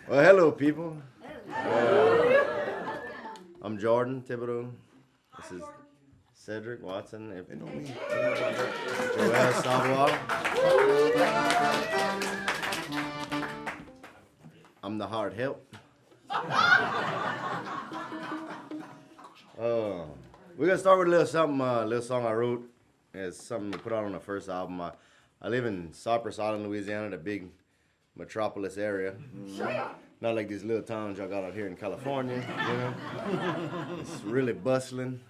Well, hello, people. I'm Jourdan Thibodeaux. This is Cedric Watson Joel Savoy. I'm the hard help. We're gonna start with a little something, little song I wrote. It's something we put out on the first album. I live in Cypress Island, Louisiana, the big metropolis area. Not like these little towns y'all got out here in California, you know. It's really bustling.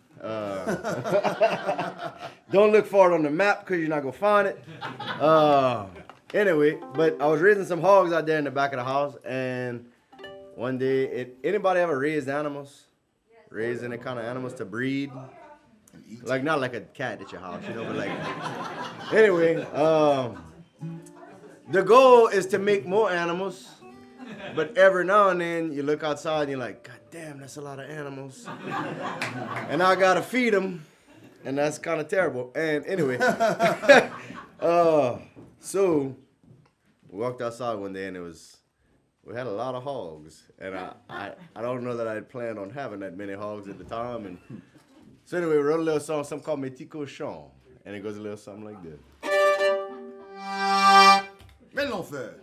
Don't look for it on the map because you're not gonna find it. Anyway, but I was raising some hogs out there in the back of the house, and one day, anybody ever raised animals? Raised any kind of animals to breed? Like, not like a cat at your house, you know, but like, anyway, the goal is to make more animals, but every now and then you look outside and you're like, God damn, that's a lot of animals. And I gotta feed them, and that's kind of terrible. And anyway, so we walked outside one day and we had a lot of hogs. And I don't know that I had planned on having that many hogs at the time. And so anyway, we wrote a little song, something called Mes petits cochons. And it goes a little something like this. Mais l'enfer.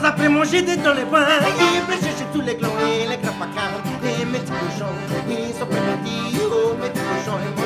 Après manger dans les bains, ils veulent chercher tous les glands et les grappacards. Et mes petits cochons, ils sont prêts à dire, oh mes petits cochons, ils vont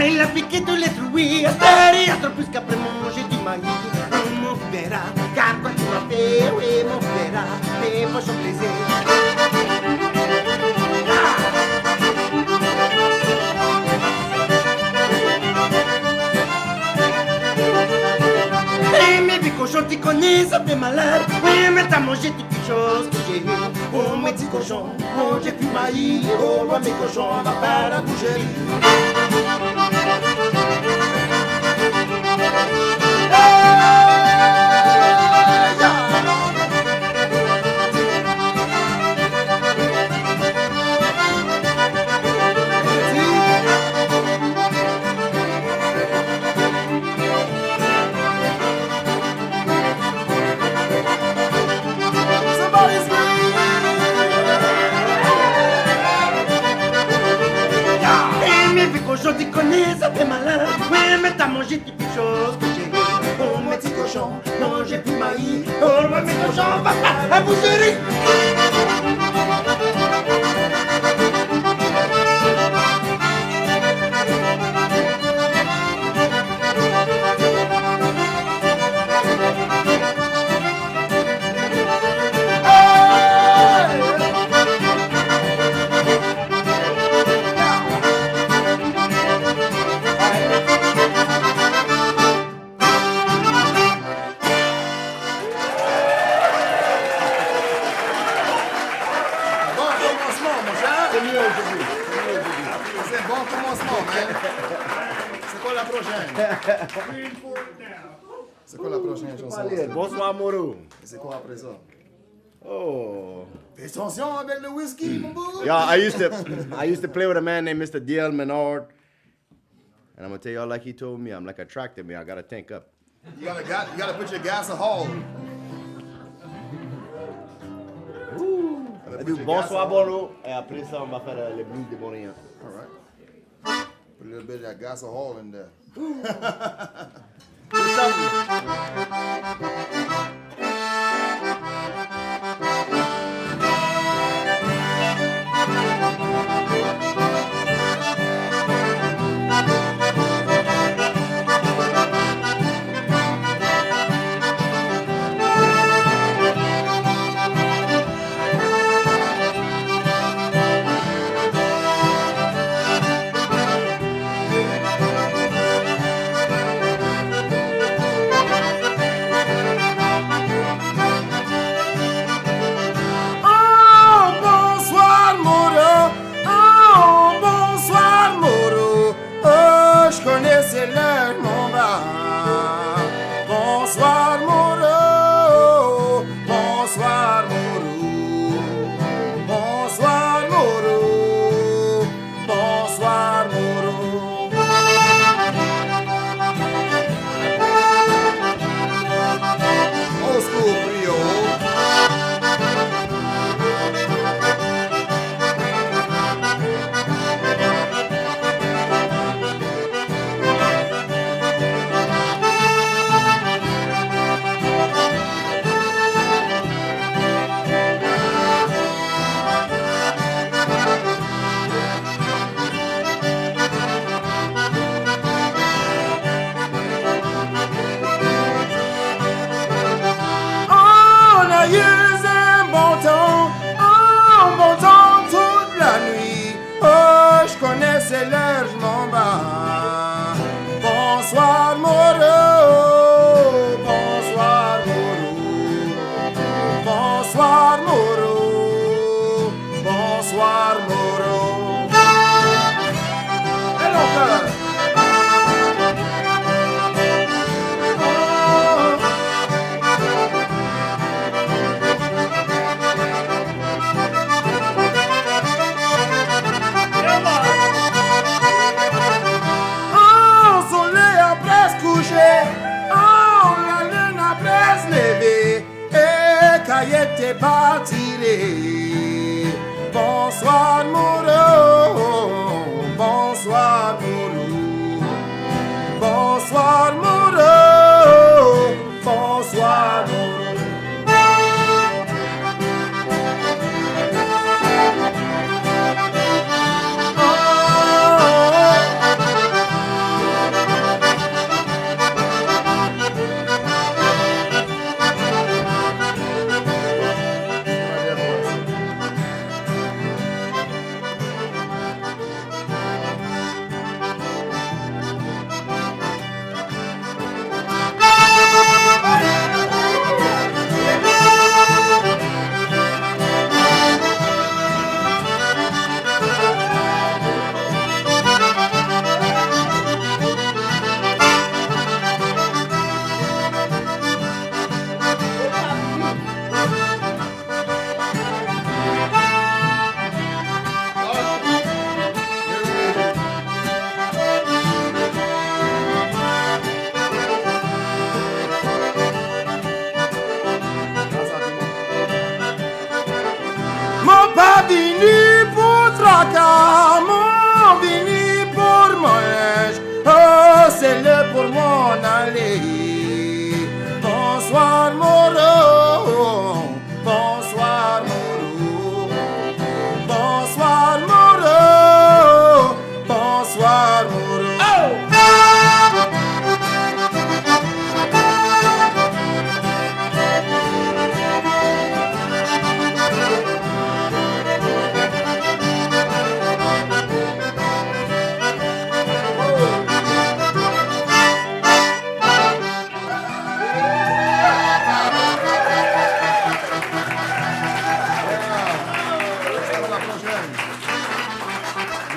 il a piqué tous les fruits, astériatre plus qu'après manger du maïs. Mon verra, car quoi tu m'as fait, oui mon verra, tes poches ont plaisir. Et mes petits cochons, tu connais, ça fait malade. Oui, mais t'as mangé toutes les choses que j'ai eues. Oh mes petits cochons, mangez plus maïs. Oh moi mes cochons, on va pas la bouger. Tu connais, ça fait malin. Oui, mais t'as mangé toutes les choses que j'ai eues. Oh, mes petits cochons, mangez plus maïs. Oh, mes petits cochons, va pas à boucherie. C'est quoi la prochaine chanson? Bonsoir, Mourou. C'est quoi après ça? Oh. Fais attention avec le whisky, mon beau. Yeah, I used to play with a man named Mr. D.L. Menard. And I'm going to tell y'all like he told me, I'm like attracted me. I got to tank up. You gotta put your gas a hole. On va dire bonsoir, bonjour, et après ça, on va faire le blues de Bonnie. All right. Put a little bit of that gas a hole in there.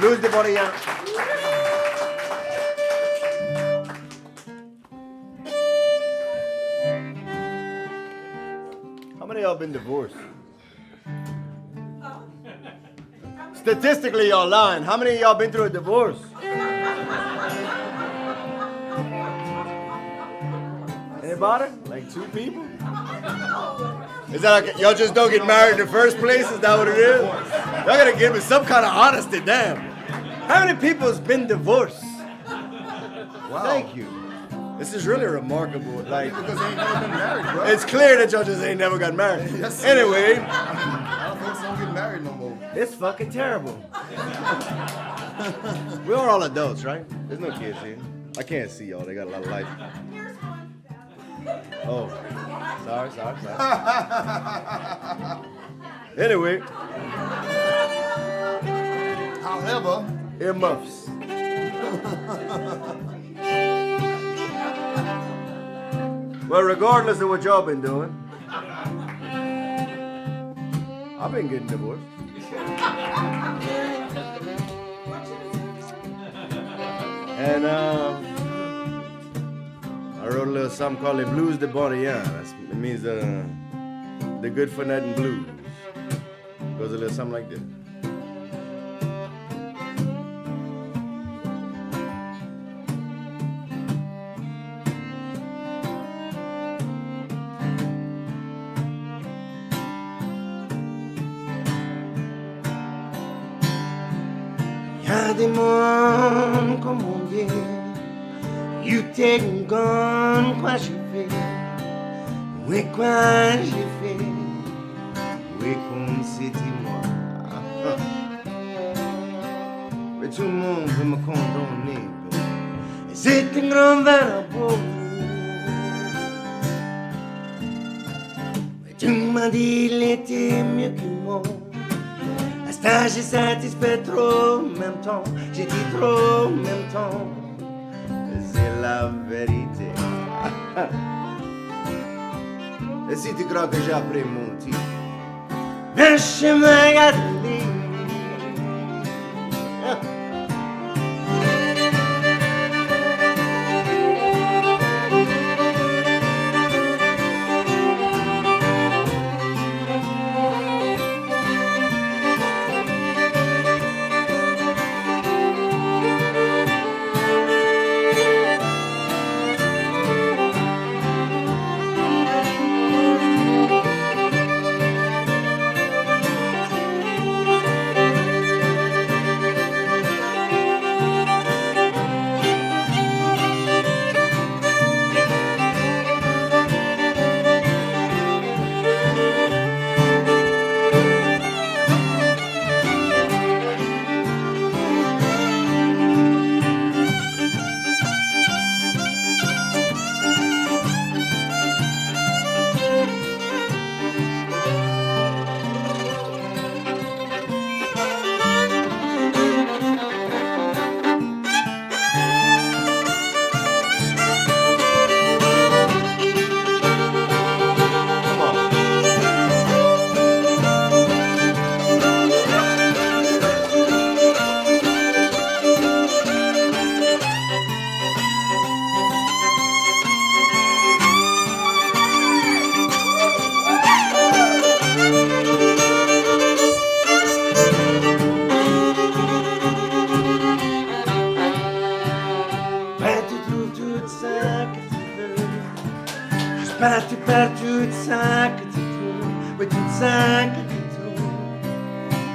Blues de Bonnie. How many of y'all been divorced? Statistically, y'all lying. How many of y'all been through a divorce? about it? Like 2 people? Is that like, y'all just don't get married in the first place? Is that what it is? Y'all gotta give me some kind of honesty, damn. How many people has been divorced? Wow. Thank you. This is really remarkable. Like, Because they ain't never been married, bro. it's clear that y'all just ain't never got married. Yes. Anyway, I don't think don't get married no more. it's fucking terrible. We are all adults, right? There's no kids here. I can't see y'all. They got a lot of light. Oh, sorry. Anyway, However, earmuffs. Well, regardless of what y'all been doing, I've been getting divorced. And I wrote a little something called the Blues de Bourdian. It means the good for nothing blues. Goes a little something like this. Y'a des mondes comme on dit, you take me gone, quoi j'ai fait, oui quoi j'ai fait, oui comme c'était moi. Mais tout le monde veut me condamner, et c'est un grand verre. Mais tu m'as dit il était mieux que moi. J'ai satisfait trop en même temps, j'ai dit trop en même temps. C'est la vérité. Et si tu crois que j'ai appris mon titre, Le chemin gardé. Tu perds tout ça que tu trouves, oui tout ça que tu trouves,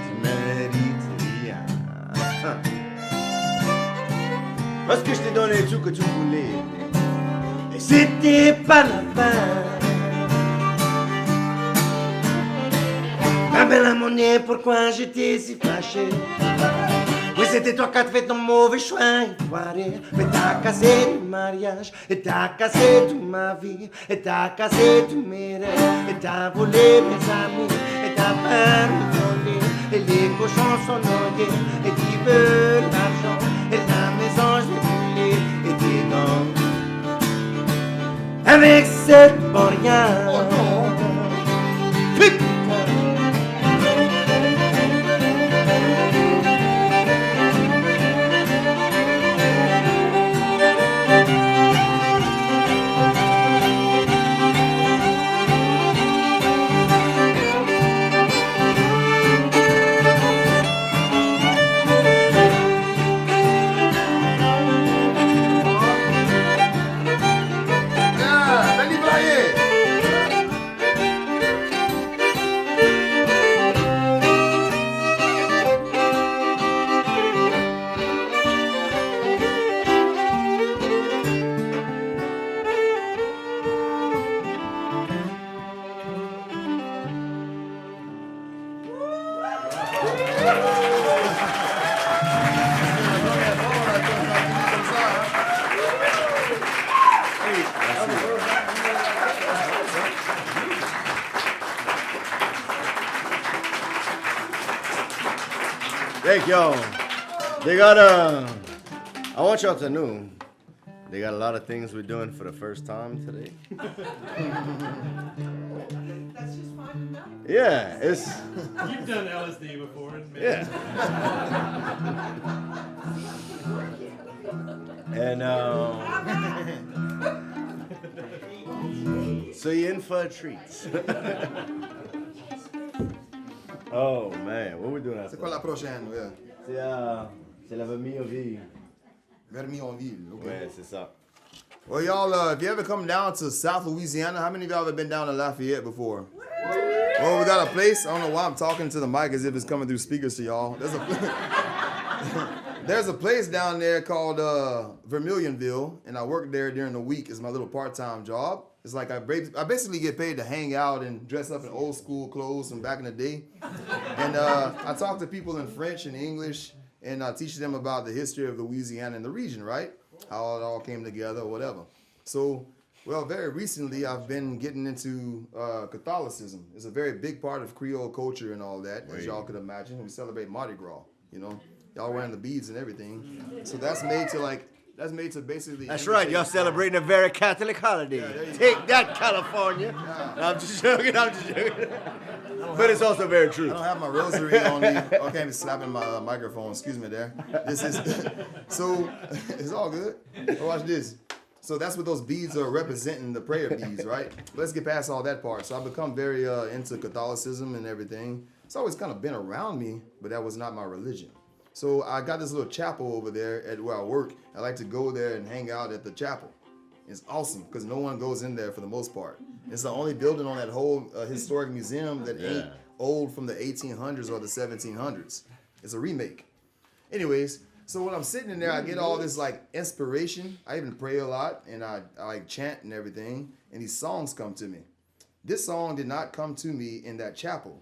tu mérites rien. parce que je t'ai donné tout que tu voulais. Et c'était pas la fin. Ma belle amonier, pourquoi j'étais si fâché? Oui, c'était toi qui as fait ton mauvais choix, enfoiré. Mais t'as cassé le mariage, et t'as cassé toute ma vie, et t'as cassé tous mes rêves, et t'as volé mes amis, et t'as peur de voler, et les cochons sont noyés, et qui veut l'argent, et la maison je l'ai brûlée, et t'es dans avec cette Bourdian. oh non. Thank y'all. They got I want y'all to know, they got a lot of things we're doing for the first time today. That's just fine. Yeah, it's. You've done LSD before. Yeah. And so you're in for a treat. Oh man, what we doing after? C'est quoi la prochaine? Yeah. C'est la Vermillonville. Vermillonville. Okay. Ouais, c'est ça. Well, y'all, if you ever come down to South Louisiana, how many of y'all have been down to Lafayette before? Well, we got a place. I don't know why I'm talking to the mic as if it's coming through speakers to y'all. There's a place down there called Vermillionville, and I work there during the week. It's my little part-time job. It's like I basically get paid to hang out and dress up in old school clothes from back in the day. And I talk to people in French and English, and I teach them about the history of Louisiana and the region, right? How it all came together or whatever. So, well, very recently I've been getting into Catholicism. It's a very big part of Creole culture and all that, as y'all could imagine. We celebrate Mardi Gras, you know. Y'all wearing the beads and everything. So that's made to basically... That's right, y'all celebrating a very Catholic holiday. Yeah, Take that, California. No, I'm just joking. But it's also very true. I don't have my rosary on me. I can't be slapping my microphone. Excuse me there. This is... So, it's all good. But watch this. So that's what those beads are representing, the prayer beads, right? But let's get past all that part. So I've become very into Catholicism and everything. It's always kind of been around me, but that was not my religion. So I got this little chapel over there at where I work. I like to go there and hang out at the chapel. It's awesome because no one goes in there for the most part. It's the only building on that whole historic museum that ain't old from the 1800s or the 1700s. It's a remake. Anyways, so when I'm sitting in there, I get all this like inspiration. I even pray a lot and I like chant and everything. And these songs come to me. This song did not come to me in that chapel.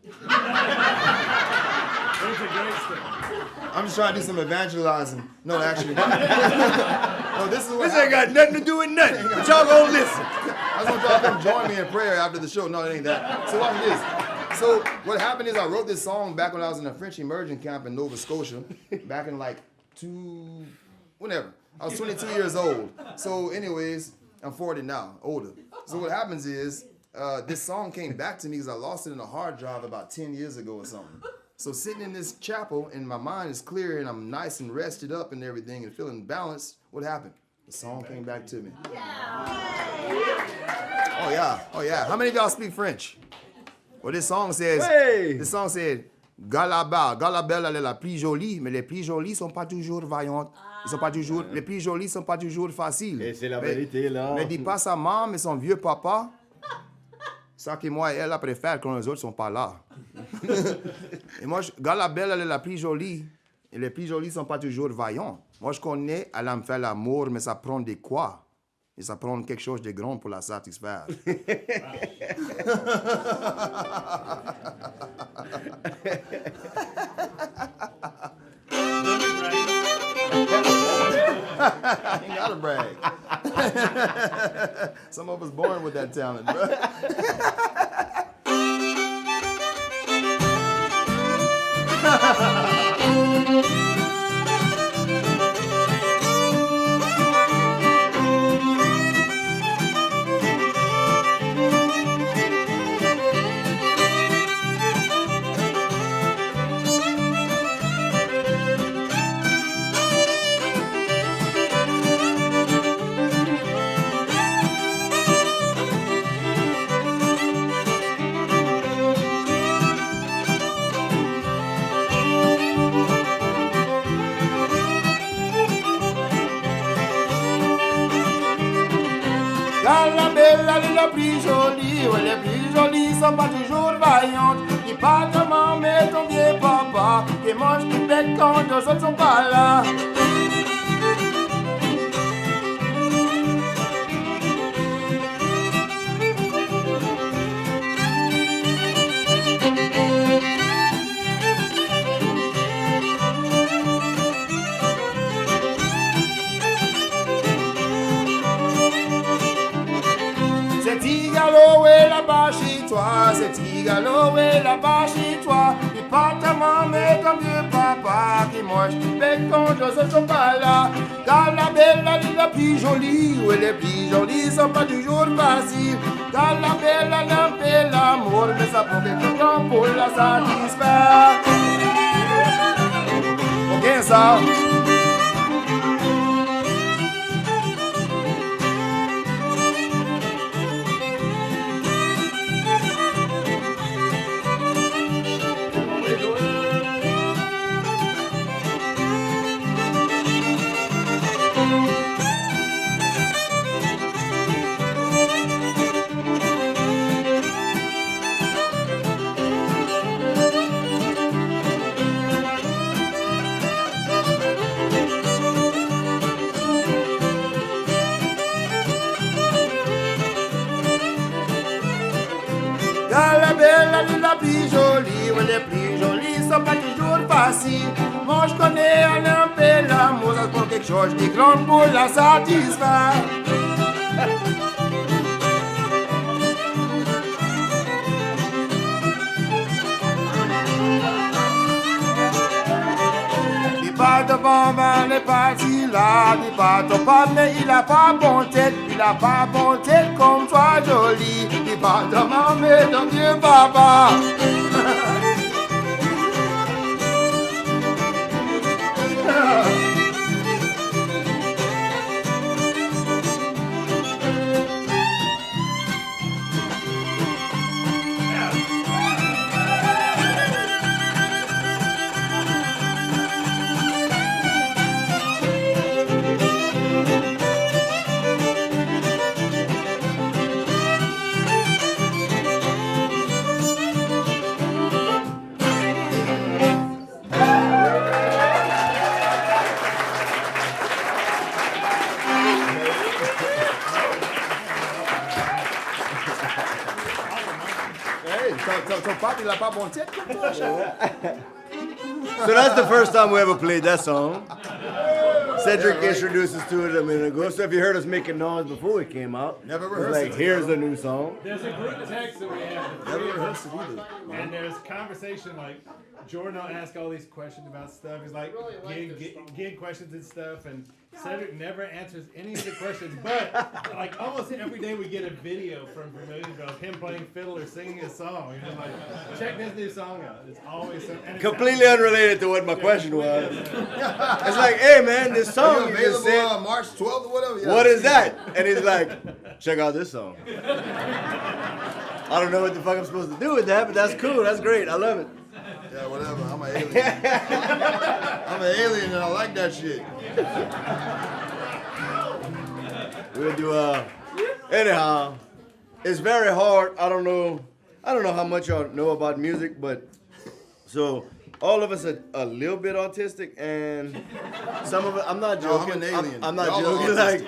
I'm just trying to do some evangelizing. No, actually. No, this is what This ain't got nothing to do with nothing. But y'all gonna listen. I just want y'all to come join me in prayer after the show. No, it ain't that. So watch this. So what happened is I wrote this song back when I was in a French immersion camp in Nova Scotia, back in like whenever. I was 22 years old. So anyways, I'm 40 now, older. So what happens is, this song came back to me because I lost it in a hard drive about 10 years ago or something. So sitting in this chapel and my mind is clear and I'm nice and rested up and everything and feeling balanced, what happened? The song came back to me. Oh yeah. How many of y'all speak French? Well, this song says, Galabelle, elle est la plus jolie, mais les plus jolies sont pas toujours vaillantes. Ils sont pas toujours, les plus jolies sont pas toujours faciles. Et c'est la vérité, là. Mais dis pas sa maman et son vieux papa. Ça que moi et elle préfère quand les autres sont pas là. Et moi, Galabelle, elle est la plus jolie. Et les plus jolies sont pas toujours vaillantes. Moi, je connais, elle aime faire l'amour, mais ça prend de quoi? Et ça prend quelque chose de grand pour la satisfaire. I ain't gotta brag. Some of us born with that talent, bro. La plus jolie, ouais, les plus jolies sont pas toujours vaillantes. Dis pas ta maman, mais ton vieux papa, qui mange du bec quand deux autres sont pas là. C'est Tigalo et là-bas chez toi. Dis pas ta maman, mais ton vieux papa. pas qui marche. Mais quand je sont pas là, car la belle elle est la plus jolie. Oui, les plus jolies sont pas toujours faciles. Car la belle elle a fait l'amour, mais ça prend quelque temps pour la satisfaire. Ok, ça. La belle, elle est la plus jolie, oui, les plus jolies sont pas toujours faciles. Moi je connais un peu l'amour, ça prend quelque chose de grand pour la satisfaire. Il part devant, ben, il est parti là. Il part au pas, mais il a pas bon tête. Il a pas bon tête comme toi, jolie. Il part devant, mais ton vieux papa. Ton papa, il a pas bon tête comme toi, So that's the first time we ever played that song. Cedric introduced us to it a minute ago. So if you heard us making noise before we came out, Never it's rehearsed like, it. here's the new song. There's a group text that we have. the Never three of rehearsed us, it either. And there's conversation like Jourdan will ask all these questions about stuff. He's like gig questions and stuff, and Cedric never answers any of the questions. But like almost every day we get a video from Vermilion of him playing fiddle or singing a song. You're just like, check this new song out. It's always some, and it's Completely unrelated to what my question was. It's like, hey man, this Are song you you just available said, March 12th or whatever? Yeah. what is that? And he's like, check out this song. I don't know what the fuck I'm supposed to do with that, but that's cool. That's great. I love it. Yeah, whatever. I'm an alien. I'm an alien and I like that shit. We'll do anyhow. It's very hard. I don't know how much y'all know about music, but so all of us are a little bit autistic, and some of it. I'm not No, joking. I'm an alien. I'm not Y'all are joking. autistic.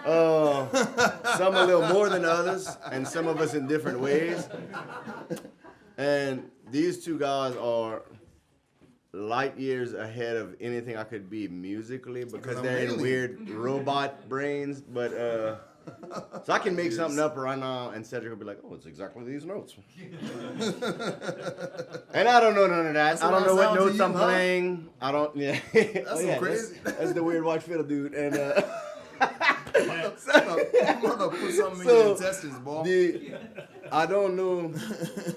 Like some a little more than others, and some of us in different ways. And these two guys are light years ahead of anything I could be musically because I'm they're an in alien. weird robot brains. But so I can make something up right now, and Cedric will be like, "Oh, it's exactly these notes." And I don't know none of that. I don't know what sound to notes you, I'm huh? playing. I don't. Yeah, that's crazy. That's the weird watch fiddle dude, and. I'm gonna put something in your intestines, boy. I don't know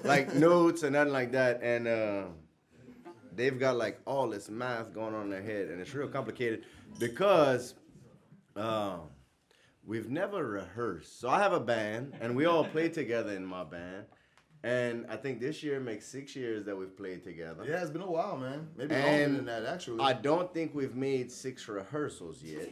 like notes and nothing like that, and they've got like all this math going on in their head, and it's real complicated because we've never rehearsed. So I have a band, and we all play together in my band, and I think this year makes 6 years that we've played together. Yeah, it's been a while, man. Maybe longer And than that, actually. I don't think we've made 6 rehearsals yet.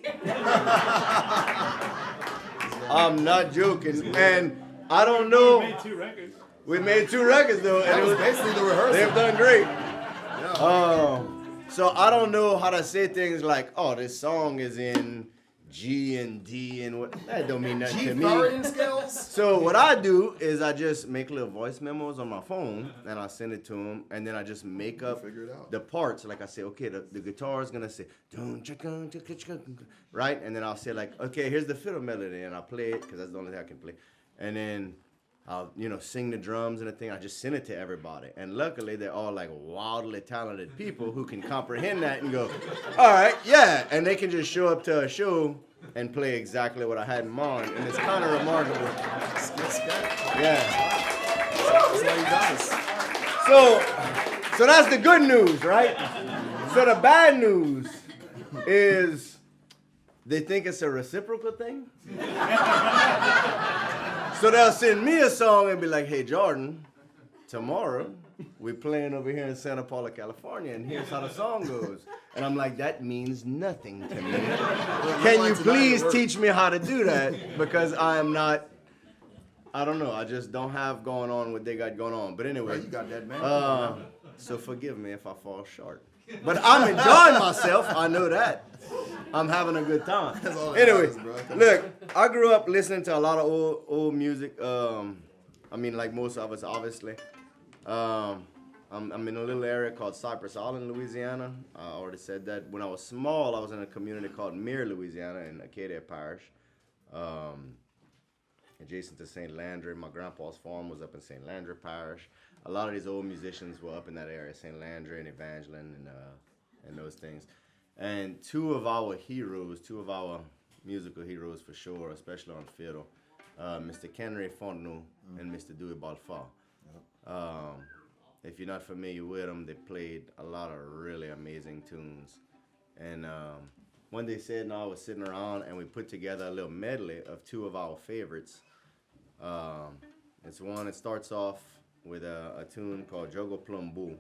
I'm not joking, and I don't know. made 2 records. We made 2 records though, and that it was was basically the rehearsal. they've done great. Yeah. So I don't know how to say things like, "Oh, this song is in G and D and what." That don't mean nothing G to me. Florian scales? So what I do is I just make little voice memos on my phone and I send it to them, and then I just make up Figure it out. the parts. Like I say, okay, the guitar is gonna say, right, and then I'll say like, okay, here's the fiddle melody, and I play it because that's the only thing I can play, and then I'll, sing the drums and the thing. I just send it to everybody. And luckily, they're all like wildly talented people who can comprehend that and go, all right, yeah. And they can just show up to a show and play exactly what I had in mind. And it's kind of remarkable. Yeah. That's what he does. So that's the good news, right? So the bad news is they think it's a reciprocal thing. So they'll send me a song and be like, hey, Jourdan, tomorrow we're playing over here in Santa Paula, California, and here's how the song goes. And I'm like, that means nothing to me. Can you please teach me how to do that? Because I am not, I don't know, I just don't have going on what they got going on. But anyway. You got that, man. So forgive me if I fall short. But I'm enjoying myself, I know that. I'm having a good time. Anyway, look, I grew up listening to a lot of old music. Like most of us, obviously. I'm in a little area called Cypress Island, Louisiana. I already said that. When I was small, I was in a community called Mere, Louisiana, in Acadia Parish, adjacent to St. Landry. My grandpa's farm was up in St. Landry Parish. A lot of these old musicians were up in that area, St. Landry and Evangeline and those things. And two of our musical heroes for sure, especially on fiddle, Mr. Cedric Watson and Mr. Dewey Balfour. If you're not familiar with them, they played a lot of really amazing tunes. And one day Sid and I was sitting around and we put together a little medley of two of our favorites. It starts off with a tune called Jogo Plumbo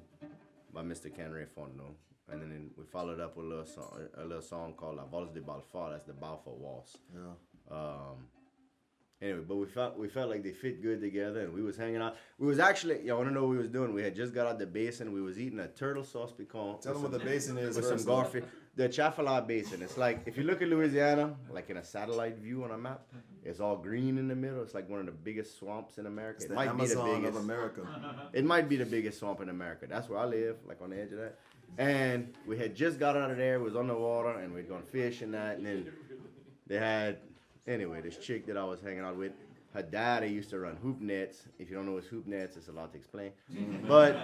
by Mr. Cedric Watson. And then we followed up with a little song called La Valse de Balfour. That's the Balfour Waltz. Yeah. Anyway, but we felt like they fit good together, and we was hanging out. We was actually, y'all want to know what we was doing? We had just got out the basin. We was eating a turtle sauce pecan. Tell them what the basin is. With some garfish. The Chafalot Basin. It's like, if you look at Louisiana, like in a satellite view on a map, it's all green in the middle. It's like one of the biggest swamps in America. It's the Amazon of America. It might be the biggest swamp in America. That's where I live, like on the edge of that. And we had just got out of there, we was on the water, and we were going to fish and that. And then they had, this chick that I was hanging out with, her daddy used to run hoop nets. If you don't know what's hoop nets, it's a lot to explain. But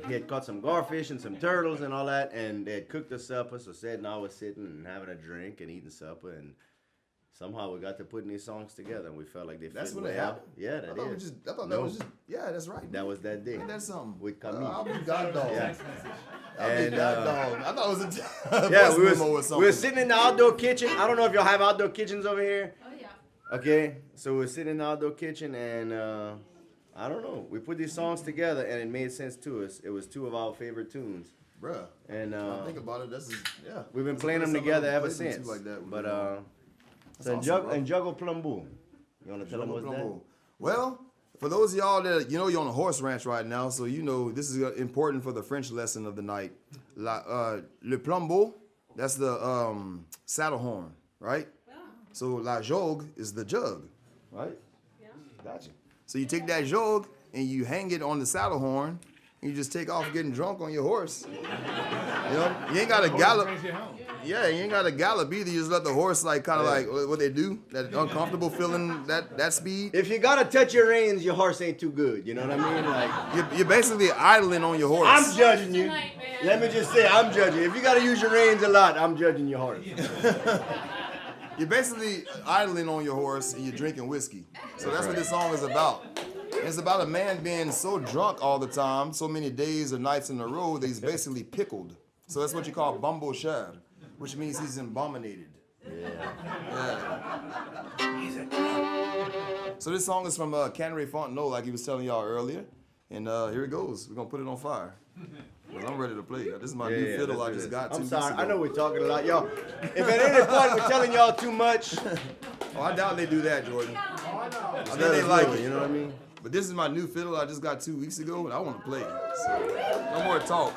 he had caught some garfish and some turtles and all that, and they had cooked the supper. So Sid and I was sitting and having a drink and eating supper, and somehow we got to putting these songs together, and we felt like they fit. That's when it happened? Yeah, that is. I thought that was just, yeah, that's right. That was that day. Ain't that something? With Camille. I'll be God dog. Yeah. I'll be God dog. I thought it was a yeah, we were sitting in the outdoor kitchen. I don't know if y'all have outdoor kitchens over here. Oh, yeah. Okay, so we're sitting in the outdoor kitchen, and I don't know. We put these songs together, and it made sense to us. It was two of our favorite tunes. Bruh. And think about it. Yeah. We've been playing them together ever since. Like that. But awesome, and Jogo Plumbo. You want to tell them what's that? Well, for those of y'all that you're on a horse ranch right now, so this is important for the French lesson of the night. Le plombeau, that's the saddle horn, right? Yeah. So la jogue is the jug, right? Yeah. Gotcha. So you take that jogue and you hang it on the saddle horn, and you just take off getting drunk on your horse. You ain't got to gallop. Yeah, you ain't got to gallop either. You just let the horse like what they do, that uncomfortable feeling, that speed. If you gotta touch your reins, your horse ain't too good. You know what I mean? Like you're basically idling on your horse. I'm judging you. Let me just say, I'm judging. If you gotta use your reins a lot, I'm judging your horse. You're basically idling on your horse and you're drinking whiskey. So that's what this song is about. It's about a man being so drunk all the time, so many days or nights in a row, that he's basically pickled. So that's what you call bumbo cher, which means he's abominated. Yeah. So this song is from Cedric Watson, like he was telling y'all earlier. And here it goes. We're going to put it on fire. Well, I'm ready to play. This is my new fiddle I just got 2 weeks ago. I'm sorry. I know we're talking a lot. Y'all, if at any point we're telling y'all too much. Oh, I doubt they do that, Jourdan. I think they like it. You know what I mean? But this is my new fiddle I just got 2 weeks ago, and I want to play it. So, no more talk.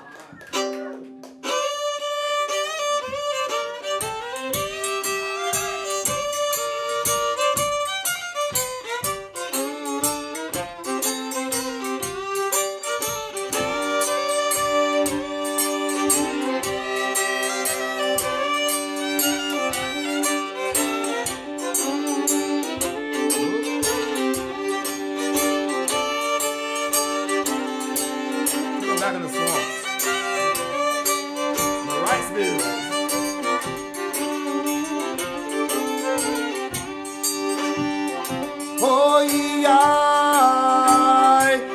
back in the swamps. The rice fields. Oh, yeah,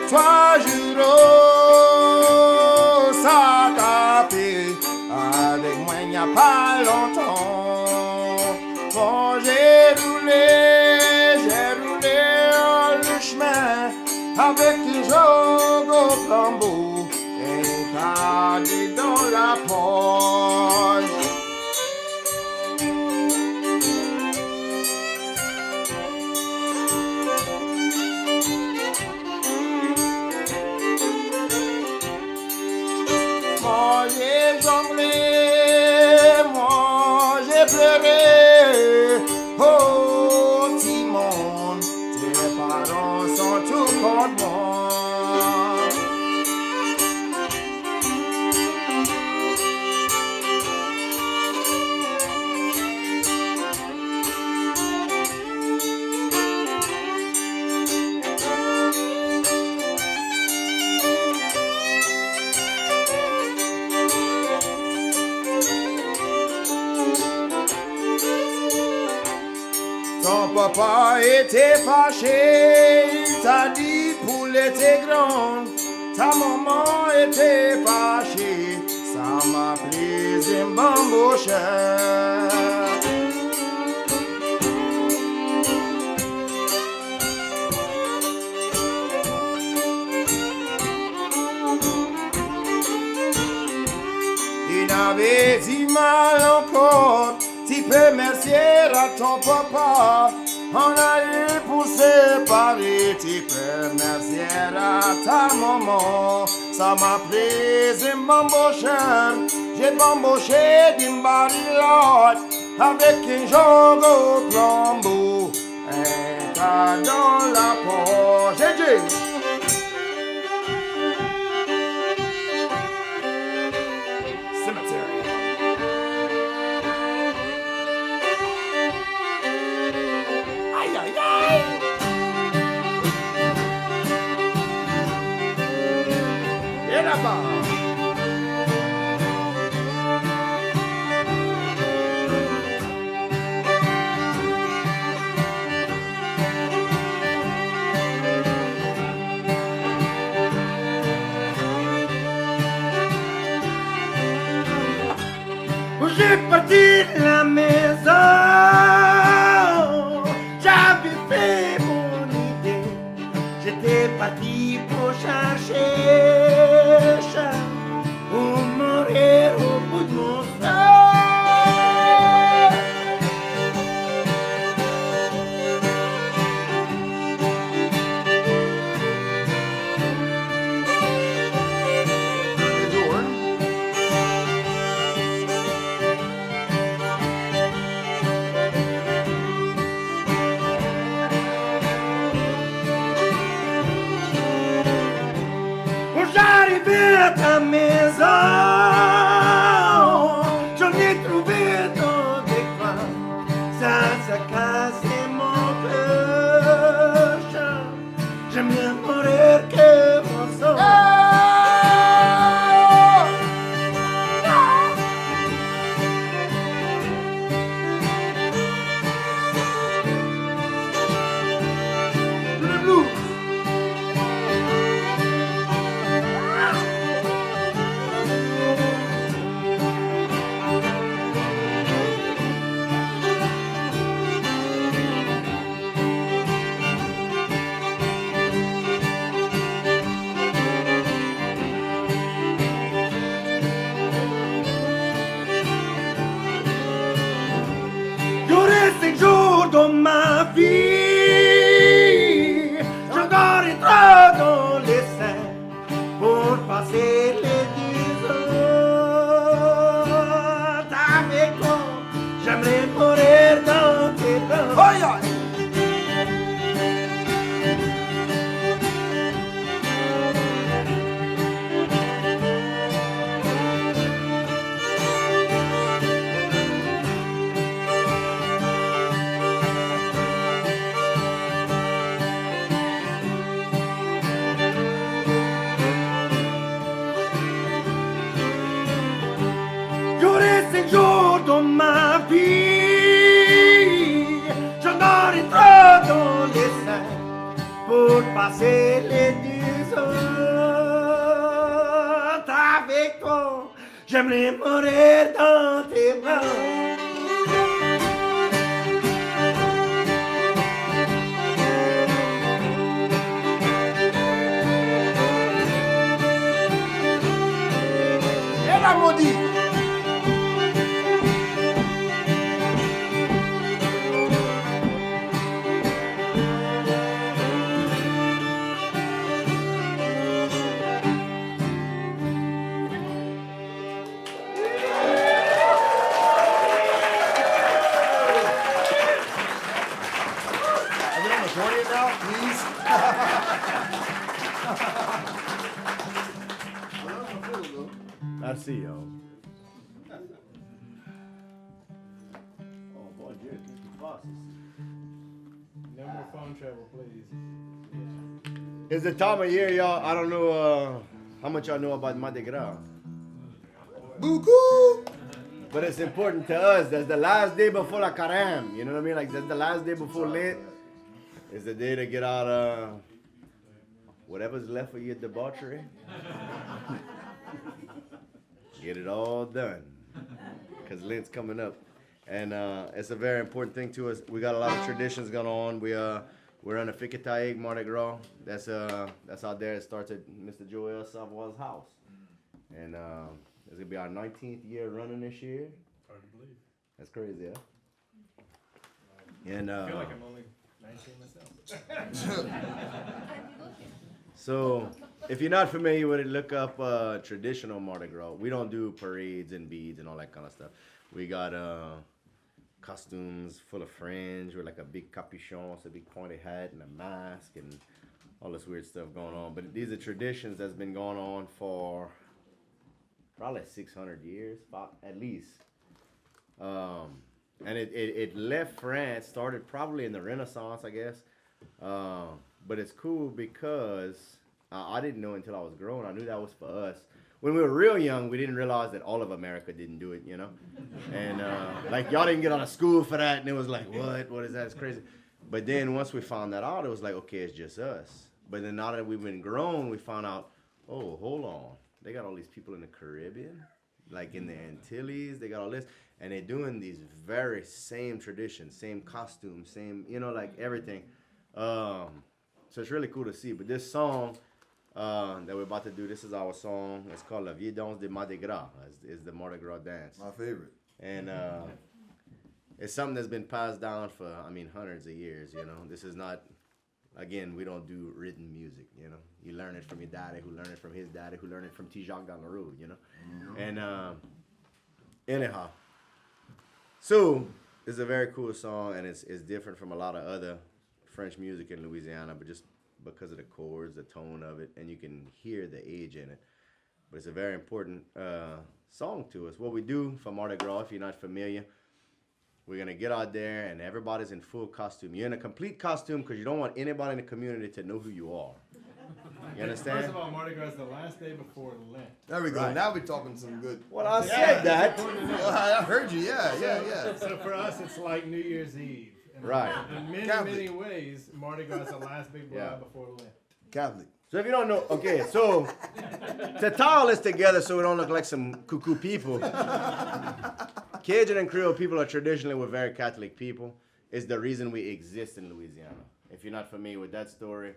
toi, Jourdan, ça t'a fait avec moi il n'y a pas longtemps. Quand j'ai roulé le chemin avec un jogo au flambeau et un caddie dans la poche. Moi j'ai jonglé, moi j'ai pleuré. Oh, petit monde, tes parents sont tout contre moi. Ton papa était fâché, il t'a dit poule était grande. Ta maman était fâchée, ça m'a pris un bamboucheur. Il avait dit mal encore. Tu peux mercier à ton papa, on a eu pour séparer. Tu peux mercier à ta maman, ça m'a pris un bamboucheur. J'ai bambouché d'une barilotte avec un jogo au flambeau, un tas dans la poche. J'ai parti de la maison, j'avais fait mon idée. J'étais parti pour chercher pour mourir au bout de mon sang. J'arrivais à ta maison, j'en ai trouvé dans des coins, ça cassé mon cœur. J'aime bien mourir que mon sang. Le blues. jours de ma vie, j'en aurai trop dans les seins pour passer les 10 heures avec toi. J'aimerais mourir dans tes bras. Et la maudit. Are we on accordion now, please? Merci, yo. Oh boy, Jerry, keep the bosses. No more phone trouble, please. It's the time of year, y'all. I don't know how much y'all know about Mardi Gras. Beaucoup. But it's important to us. That's the last day before la carême. You know what I mean? Like, that's the last day before Lent. It's the day to get out whatever's left of your debauchery. Get it all done. Because Lent's coming up. And it's a very important thing to us. We got a lot of traditions going on. We're on a Ficataig Mardi Gras. That's out there. It starts at Mr. Joel Savoy's house. And it's going to be our 19th year running this year. Hard to believe. That's crazy, huh? And I feel like I'm only 19 myself. so, if you're not familiar with it, look up traditional Mardi Gras. We don't do parades and beads and all that kind of stuff. We got costumes full of fringe with like a big capuchon, so a big pointy hat and a mask and all this weird stuff going on. But these are traditions that's been going on for probably 600 years, at least. And it left France, started probably in the Renaissance, I guess. But it's cool because I didn't know until I was grown. I knew that was for us. When we were real young, we didn't realize that all of America didn't do it, you know? And like, y'all didn't get out of school for that, and it was like, what is that? It's crazy. But then once we found that out, it was like, okay, it's just us. But then now that we've been grown, we found out, oh, hold on. They got all these people in the Caribbean, like in the Antilles, they got all this. And they're doing these very same traditions, same costumes, same, you know, like everything. So it's really cool to see. But this song that we're about to do, this is our song. It's called La Vie Danse de Mardi Gras. It's the Mardi Gras dance. My favorite. And it's something that's been passed down for, hundreds of years, you know. This is not, again, we don't do written music, you know. You learn it from your daddy, who learned it from his daddy, who learned it from T. Jacques down the road, you know. Mm-hmm. And anyhow, so it's a very cool song, and it's different from a lot of other French music in Louisiana, but just because of the chords, the tone of it, and you can hear the age in it. But it's a very important song to us. What we do for Mardi Gras, if you're not familiar, we're going to get out there, and everybody's in full costume. You're in a complete costume because you don't want anybody in the community to know who you are. You understand? First of all, Mardi Gras is the last day before Lent. There we go. Right. Now we're talking some good. Well, I said that. I heard you. Yeah. So for us, it's like New Year's Eve. And Right. In many, Catholic. many ways, Mardi Gras is the last big blow before Lent. Catholic. So if you don't know, okay, so to tie all this together so we don't look like some cuckoo people, Cajun and Creole people are traditionally, we're very Catholic people. It's the reason we exist in Louisiana. If you're not familiar with that story,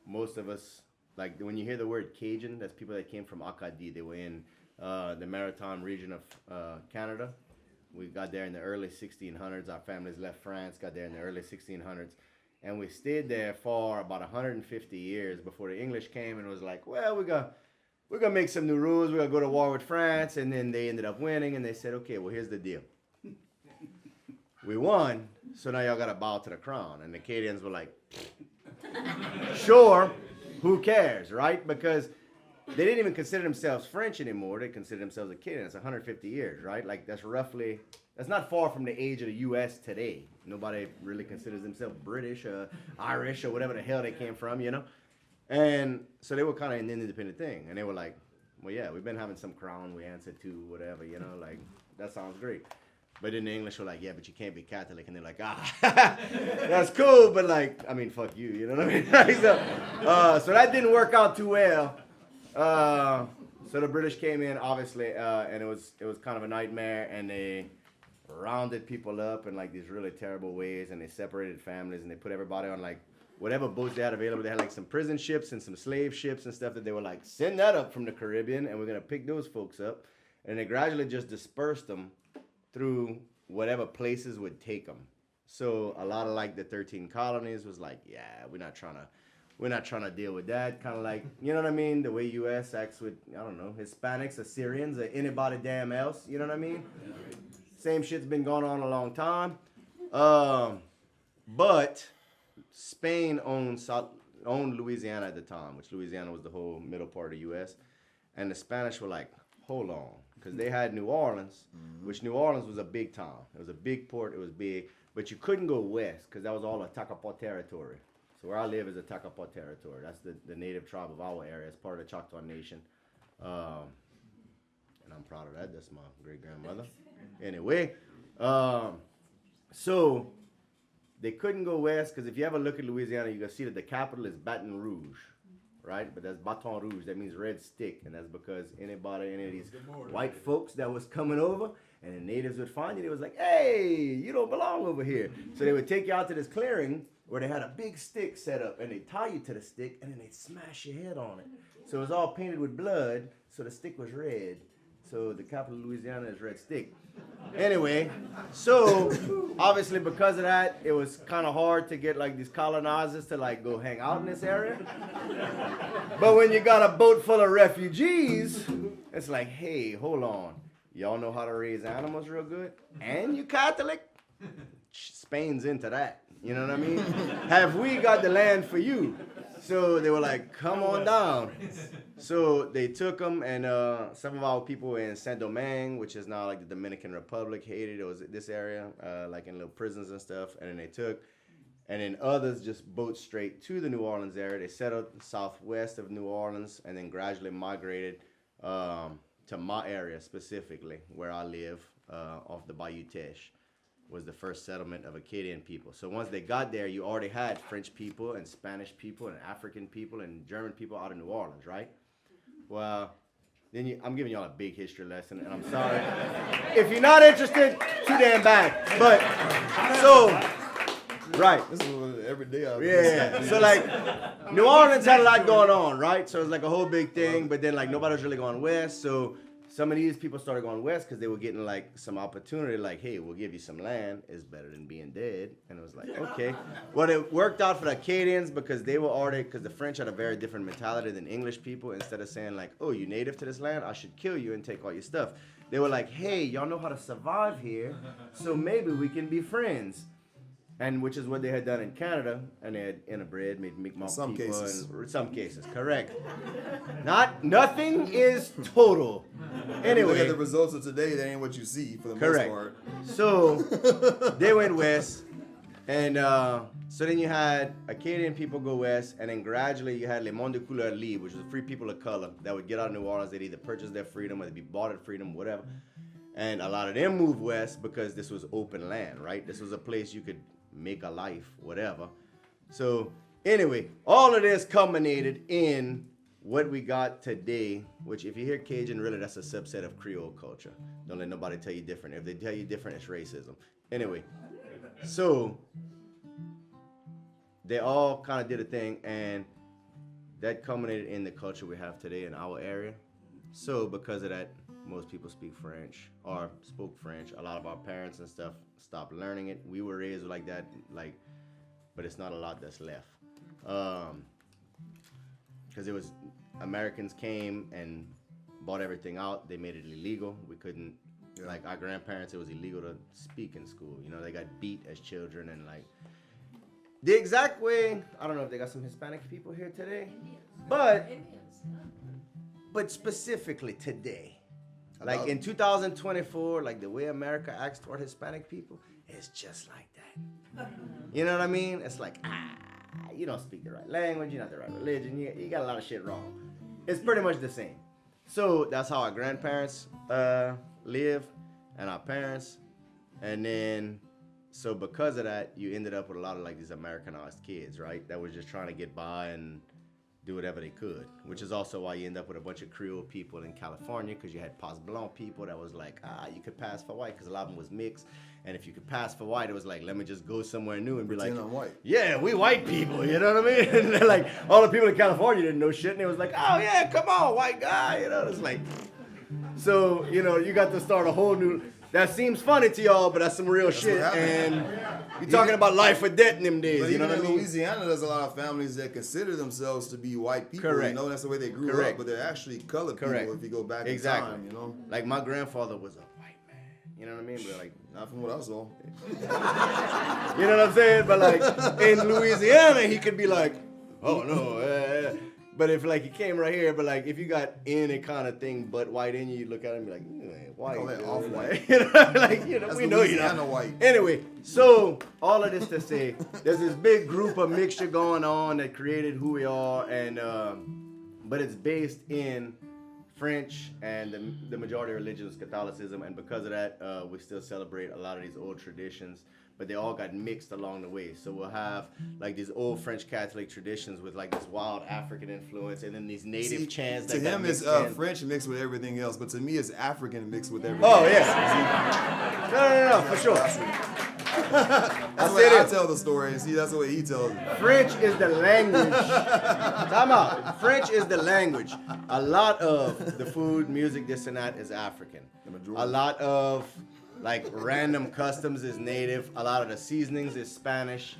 most of us, like when you hear the word Cajun, that's people that came from Acadie. They were in the maritime region of Canada. We got there in the early 1600s. Our families left France, got there in the early 1600s. And we stayed there for about 150 years before the English came and was like, well, we're gonna make some new rules. We're gonna go to war with France. And then they ended up winning, and they said, okay, well, here's the deal. We won, so now y'all gotta bow to the crown. And the Acadians were like, sure, who cares, right? Because they didn't even consider themselves French anymore. They considered themselves Acadian. It's 150 years, right? Like that's not far from the age of the U.S. today. Nobody really considers themselves British or Irish or whatever the hell they came from, you know? And so they were kind of an independent thing. And they were like, well, yeah, we've been having some crown we answer to, whatever, you know? Like, that sounds great. But in the English, we're like, yeah, but you can't be Catholic. And they're like, that's cool, but like, I mean, fuck you, you know what I mean? So that didn't work out too well. So the British came in, obviously, and it was kind of a nightmare, and they rounded people up in like these really terrible ways, and they separated families, and they put everybody on like whatever boats they had available. They had like some prison ships and some slave ships and stuff that they were like, send that up from the Caribbean, and we're gonna pick those folks up. And they gradually just dispersed them through whatever places would take them. So a lot of like the 13 colonies was like, yeah, we're not trying to deal with that. Kind of like, you know what I mean? The way U.S. acts with, I don't know, Hispanics, Assyrians, or anybody damn else. You know what I mean? Same shit's been going on a long time. But Spain owned Louisiana at the time, which Louisiana was the whole middle part of the U.S. And the Spanish were like, hold on. Because they had New Orleans, which New Orleans was a big town. It was a big port. It was big. But you couldn't go west because that was all a Takapo territory. So where I live is a Takapo territory. That's the native tribe of our area. It's part of the Choctaw Nation. And I'm proud of that. That's my great-grandmother. Anyway, so they couldn't go west because if you ever look at Louisiana, you're going to see that the capital is Baton Rouge. Right? But that's Baton Rouge. That means red stick. And that's because any of these white folks that was coming over and the natives would find you, they was like, hey, you don't belong over here. So they would take you out to this clearing where they had a big stick set up and they'd tie you to the stick and then they'd smash your head on it. So it was all painted with blood, so the stick was red. So the capital of Louisiana is Red Stick. Anyway, so obviously because of that, it was kind of hard to get like these colonizers to like go hang out in this area. But when you got a boat full of refugees, it's like, hey, hold on. Y'all know how to raise animals real good? And you Catholic? Spain's into that. You know what I mean? Have we got the land for you? So they were like, come on down. So they took them, and some of our people in Saint Domingue, which is now like the Dominican Republic, hated it. It was this area, like in little prisons and stuff. And then they took, and then others just boat straight to the New Orleans area. They settled southwest of New Orleans, and then gradually migrated to my area specifically, where I live, off the Bayou Teche. Was the first settlement of Acadian people. So once they got there, you already had French people and Spanish people and African people and German people out of New Orleans, right? Well, then I'm giving y'all a big history lesson, and I'm sorry. If you're not interested, too damn bad. But, so, right. This is every day. Yeah. So like, New Orleans had a lot going on, right? So it was like a whole big thing, but then like nobody was really going west. So some of these people started going west because they were getting like some opportunity, like, hey, we'll give you some land. It's better than being dead. And it was like, okay. Well, it worked out for the Acadians because they were already, because the French had a very different mentality than English people. Instead of saying like, oh, you native to this land, I should kill you and take all your stuff. They were like, hey, y'all know how to survive here, so maybe we can be friends. And which is what they had done in Canada, and they had interbred, made Mi'kmaq Some people. cases. In some cases, correct. Nothing is total. Anyway, Look at the results of today. That ain't what you see for the correct. most part. So they went west, and so then you had Acadian people go west, and then gradually you had Les Mondes de Couleur Libre, which was free people of color that would get out of New Orleans. They'd either purchase their freedom or they'd be bought at freedom, whatever. And a lot of them moved west because this was open land, right? This was a place you could make a life, whatever. So anyway, all of this culminated in what we got today, which if you hear Cajun, really that's a subset of Creole culture. Don't let nobody tell you different. If they tell you different, it's racism. Anyway, so they all kind of did a thing, and that culminated in the culture we have today in our area. So because of that, most people speak French or spoke French. A lot of our parents and stuff stopped learning it. We were raised like that, like, but it's not a lot that's left. Because it was, Americans came and bought everything out. They made it illegal. We couldn't, like our grandparents, it was illegal to speak in school. You know, they got beat as children, and like, the exact way, I don't know if they got some Hispanic people here today, but specifically today. Like in 2024, like the way America acts toward Hispanic people, it's just like that. You know what I mean? It's like, you don't speak the right language, you're not the right religion, you got a lot of shit wrong. It's pretty much the same. So that's how our grandparents lived. and our parents. And then, so because of that, you ended up with a lot of like these Americanized kids, right? That was just trying to get by and do whatever they could, which is also why you end up with a bunch of Creole people in California, because you had Pas Blanc people that was like, you could pass for white, because a lot of them was mixed. And if you could pass for white, it was like, let me just go somewhere new and be Pretend like, I'm white. yeah, we white people, you know what I mean? And they're like, all the people in California didn't know shit, and it was like, oh yeah, come on, white guy, you know? It's like, so, you know, you got to start a whole new, that seems funny to y'all, but that's some real shit. what happened. And you're talking about life or death in them days, But you know even what I in mean? Louisiana, there's a lot of families that consider themselves to be white people. Correct. You know, that's the way they grew Correct. up, but they're actually colored Correct. people if you go back Exactly. in time, you know? Like my grandfather was a white man, you know what I mean? But like, Not from what I saw. you know what I'm saying? But like in Louisiana, he could be like, oh no. But if like he came right here, but like if you got any kind of thing but white in you, you look at him and be like, you ain't white. Call that dude." off-white. Like, you know, like, you know, That's we know you Louisiana know. white. Anyway, so all of this to say, there's this big group of mixture going on that created who we are, and but it's based in French, and the majority of religion is Catholicism, and because of that, we still celebrate a lot of these old traditions, but they all got mixed along the way. So we'll have like these old French Catholic traditions with like this wild African influence, and then these native See, chants. to that got him, it's mixed in. French mixed with everything else, but to me, it's African mixed with everything Oh else. yeah. No, for sure. That's the way I tell the story. See, that's the way he tells it. French is the language. Time out. French is the language. A lot of the food, music, this and that is African. The majority. A lot of like random customs is native. A lot of the seasonings is Spanish.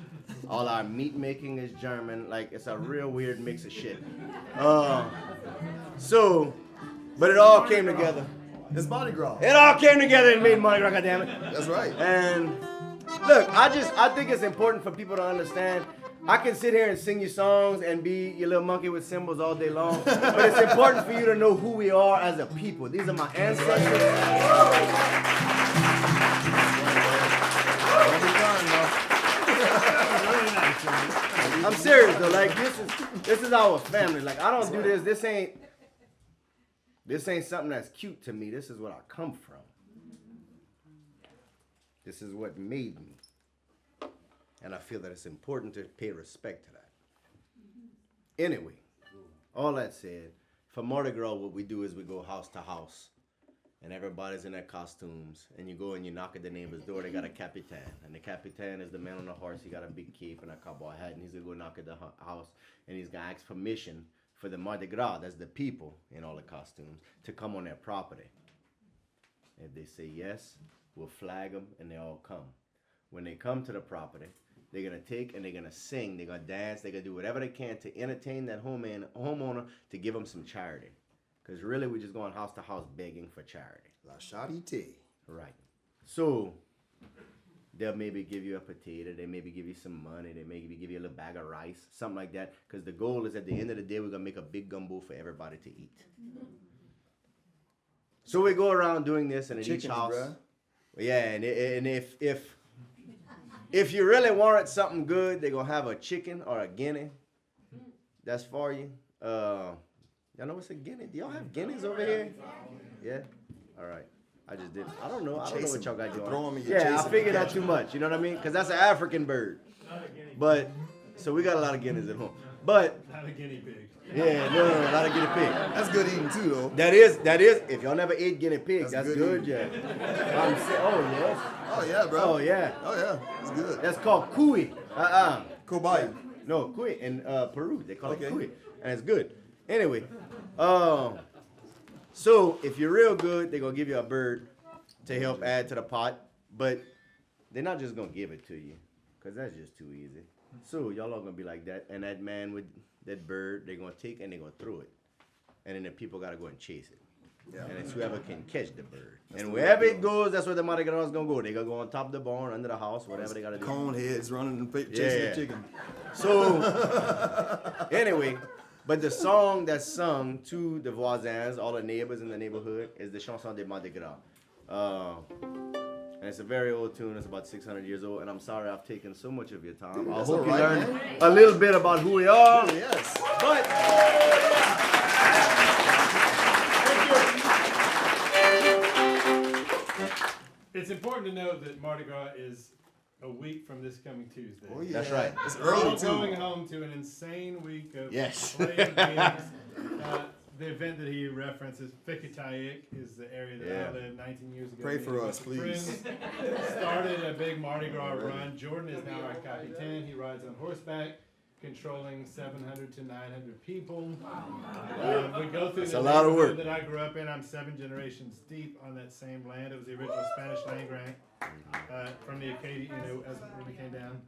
All our meat making is German. Like it's a real weird mix of shit. So, but it all came together. It's Mardi Gras. It all came together and made Mardi Gras, goddammit. That's right. And look, I think it's important for people to understand. I can sit here and sing you songs and be your little monkey with cymbals all day long, but it's important for you to know who we are as a people. These are my ancestors. I'm serious though. Like this is our family. Like I don't do this. This ain't something that's cute to me. This is what I come from. This is what made me. And I feel that it's important to pay respect to that. Anyway, all that said, for Mardi Gras, what we do is we go house to house. And everybody's in their costumes. And you go and you knock at the neighbor's door. They got a capitan. And the capitan is the man on the horse. He got a big cape and a cowboy hat. And he's going to go knock at the house. And he's going to ask permission for the Mardi Gras, that's the people in all the costumes, to come on their property. If they say yes, we'll flag them and they all come. When they come to the property, they're going to take and they're going to sing, they're going to dance, they're going to do whatever they can to entertain that homeowner to give them some charity. Because really we're just going house to house begging for charity. La Charité. Right. So they'll maybe give you a potato, they maybe give you some money, they maybe give you a little bag of rice, something like that. Because the goal is at the end of the day, we're going to make a big gumbo for everybody to eat. So we go around doing this, and in each house, bruh. yeah, and if you really wanted something good, they're going to have a chicken or a guinea. That's for you. Y'all know what's a guinea? Do y'all have guineas over here? Yeah? All right. I just didn't. I don't know what y'all got going. Throw 'em and you Yeah, chase I 'em figured and that too much. You know what I mean? Because that's an African bird. But, so we got a lot of guineas at home. But, Not a guinea pig. yeah, no, a lot of guinea pig. That's good eating too, though. That is, if y'all never ate guinea pig, that's good good, eating. yeah. Oh, yes. Oh yeah, bro. Oh, yeah. Oh yeah. It's good. That's called cuy. Kobai. No, cuy. In Peru, they call Okay. it cuy. And it's good. Anyway, so if you're real good, they're going to give you a bird to help add to the pot. But they're not just going to give it to you, because that's just too easy. So y'all are going to be like that. And that man with that bird, they're going to take and they're going to throw it. And then the people got to go and chase it. Yeah. And it's whoever can catch the bird. And wherever it goes, that's where the Mardi Gras is going to go. They're going to go on top of the barn, under the house, whatever they got to do. Cone heads running and chasing Yeah. the chicken. So, anyway, but the song that's sung to the voisins, all the neighbors in the neighborhood, is the Chanson de Mardi Gras. And it's a very old tune. It's about 600 years old. And I'm sorry I've taken so much of your time. I That's hope you all right, learned man. a little bit about who we are. Yes. But important to note that Mardi Gras is a week from this coming Tuesday. Oh, yeah. That's right. It's We're early, all going too. home to an insane week of Yes. playing gigs. The event that he references, Fikataik, is the area that Yeah. I lived 19 years ago. Pray Me for and us, my please. friends started a big Mardi Gras run. Jourdan is now our Capitan. He rides on horseback, controlling 700 to 900 people. We go through That's the a lot of neighborhood work. that I grew up in. I'm 7 generations deep on that same land. It was the original Spanish land grant from the Acadian, as when we came down.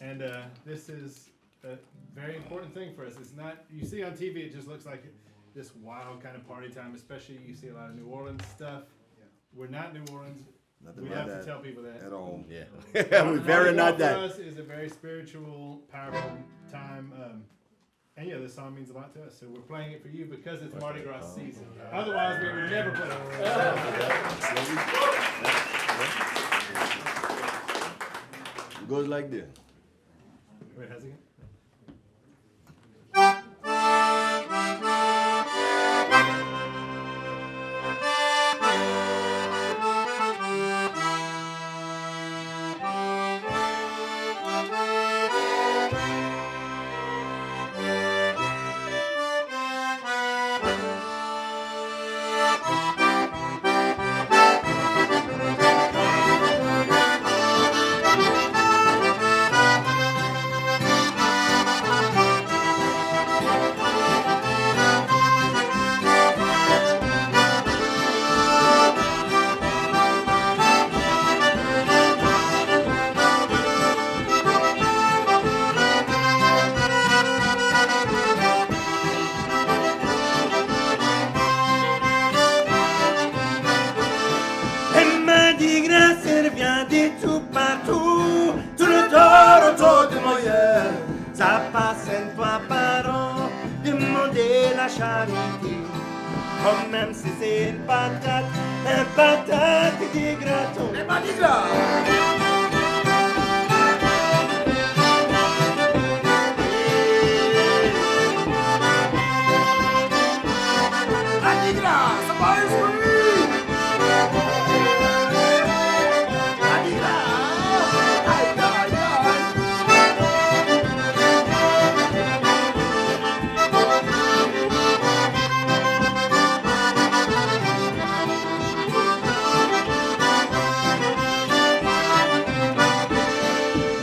And this is a very important thing for us. It's not, you see on TV, it just looks like this wild kind of party time, especially you see a lot of New Orleans stuff. We're not New Orleans. Nothing We like have to that tell people that. at all. Yeah. We're very not For that. us is a very spiritual, powerful time. And yeah, this song means a lot to us. So we're playing it for you because it's Mardi Gras season. Otherwise, we would never play it. It goes like this. Wait, how's it go? Elle m'a dit grâce, elle vient de tout partout, tout le temps autour de mon yeux. Ça passe une fois par an, demander la charité. Quand même si c'est une patate et des gratons. Elle m'a dit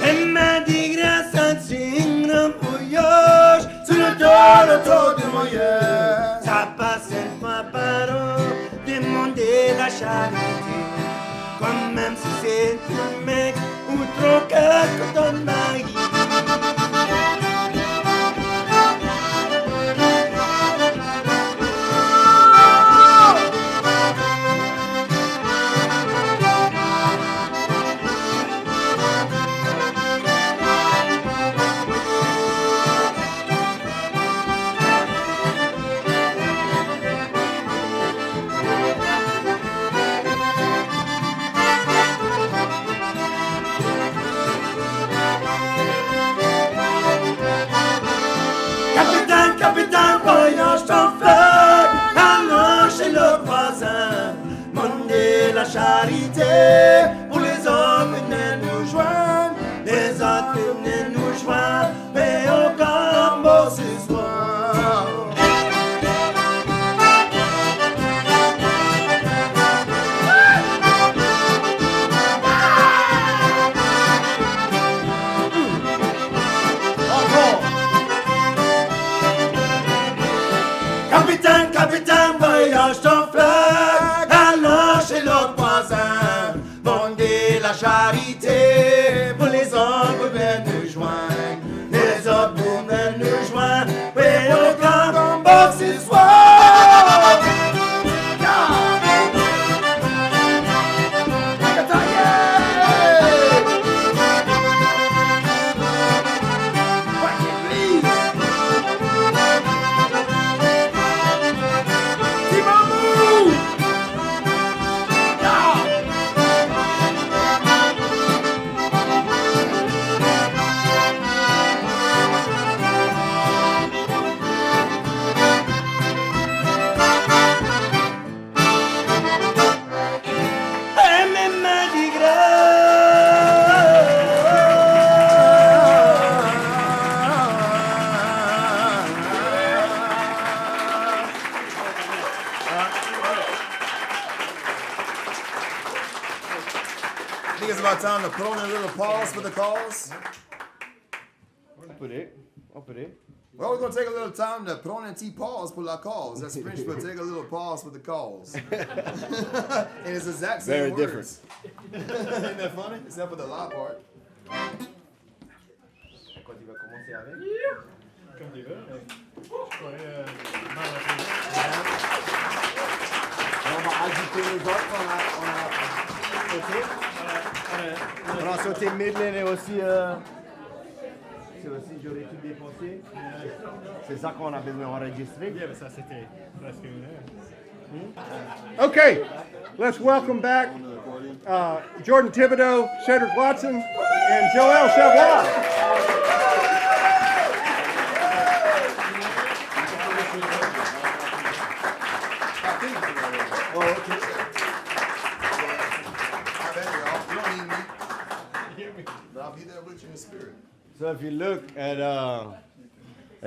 Elle m'a dit grâce à une bouillage sur le dos autour de mon yeux. Ça passe une fois par an, demander la charité. Quand même si c'est un mec ou trop que ton mari. Capitaine, voyage ton feu, allons chez le voisin, demander la charité, pour les hommes venez nous joindre, les autres venez nous joindre, mais au gambo ce soir. Capitaine, voyage ton flag, allons chez l'autre voisin, demander la charité, pour les hommes viennent nous joindre, les autres viennent nous joindre, mais au gambo ce soir. think it's about time to put on a little pause for the calls. I'll put it. Well, we're going to take a little time to put on and pause for la calls. That's French for take a little pause for the calls. And it's the exact same Very words. Isn't that funny? Except for the la part. Comme tu veux. On va ajouter les autres on a sauté Midland et aussi c'est aussi j'aurais tout dépensé. C'est ça qu'on a besoin d'enregistrer. Yeah, but ça c'était presque une heure. Okay, let's welcome back Jourdan Thibodeaux, Cedric Watson, and Joel Savoy. Oh, okay. I bet y'all. You don't need me. But I'll be there with you in spirit. So if you look at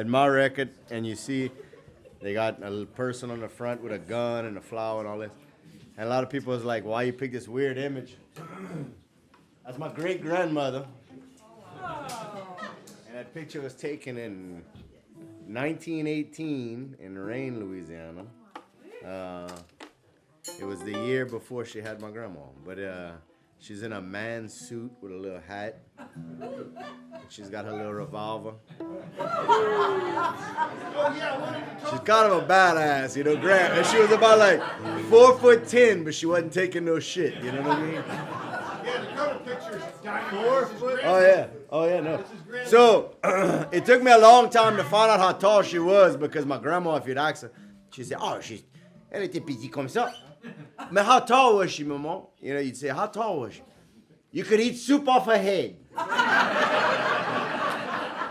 my record and you see they got a little person on the front with a gun and a flower and all this, and a lot of people was like, why you pick this weird image? That's my great grandmother. And that picture was taken in 1918 in Rain, Louisiana. It was the year before she had my grandma, but she's in a man's suit with a little hat. She's got her little revolver. She's kind of a badass, you know, Grant. And she was about like 4'10", but she wasn't taking no shit, you know what I mean? Yeah, the cover picture is 4 foot. Oh yeah, no. So it took me a long time to find out how tall she was because my grandma, if you'd ask her, she'd say, oh, elle était petite comme ça. Mais how tall was she, maman? You know, you'd say, how tall was she? You could eat soup off her head.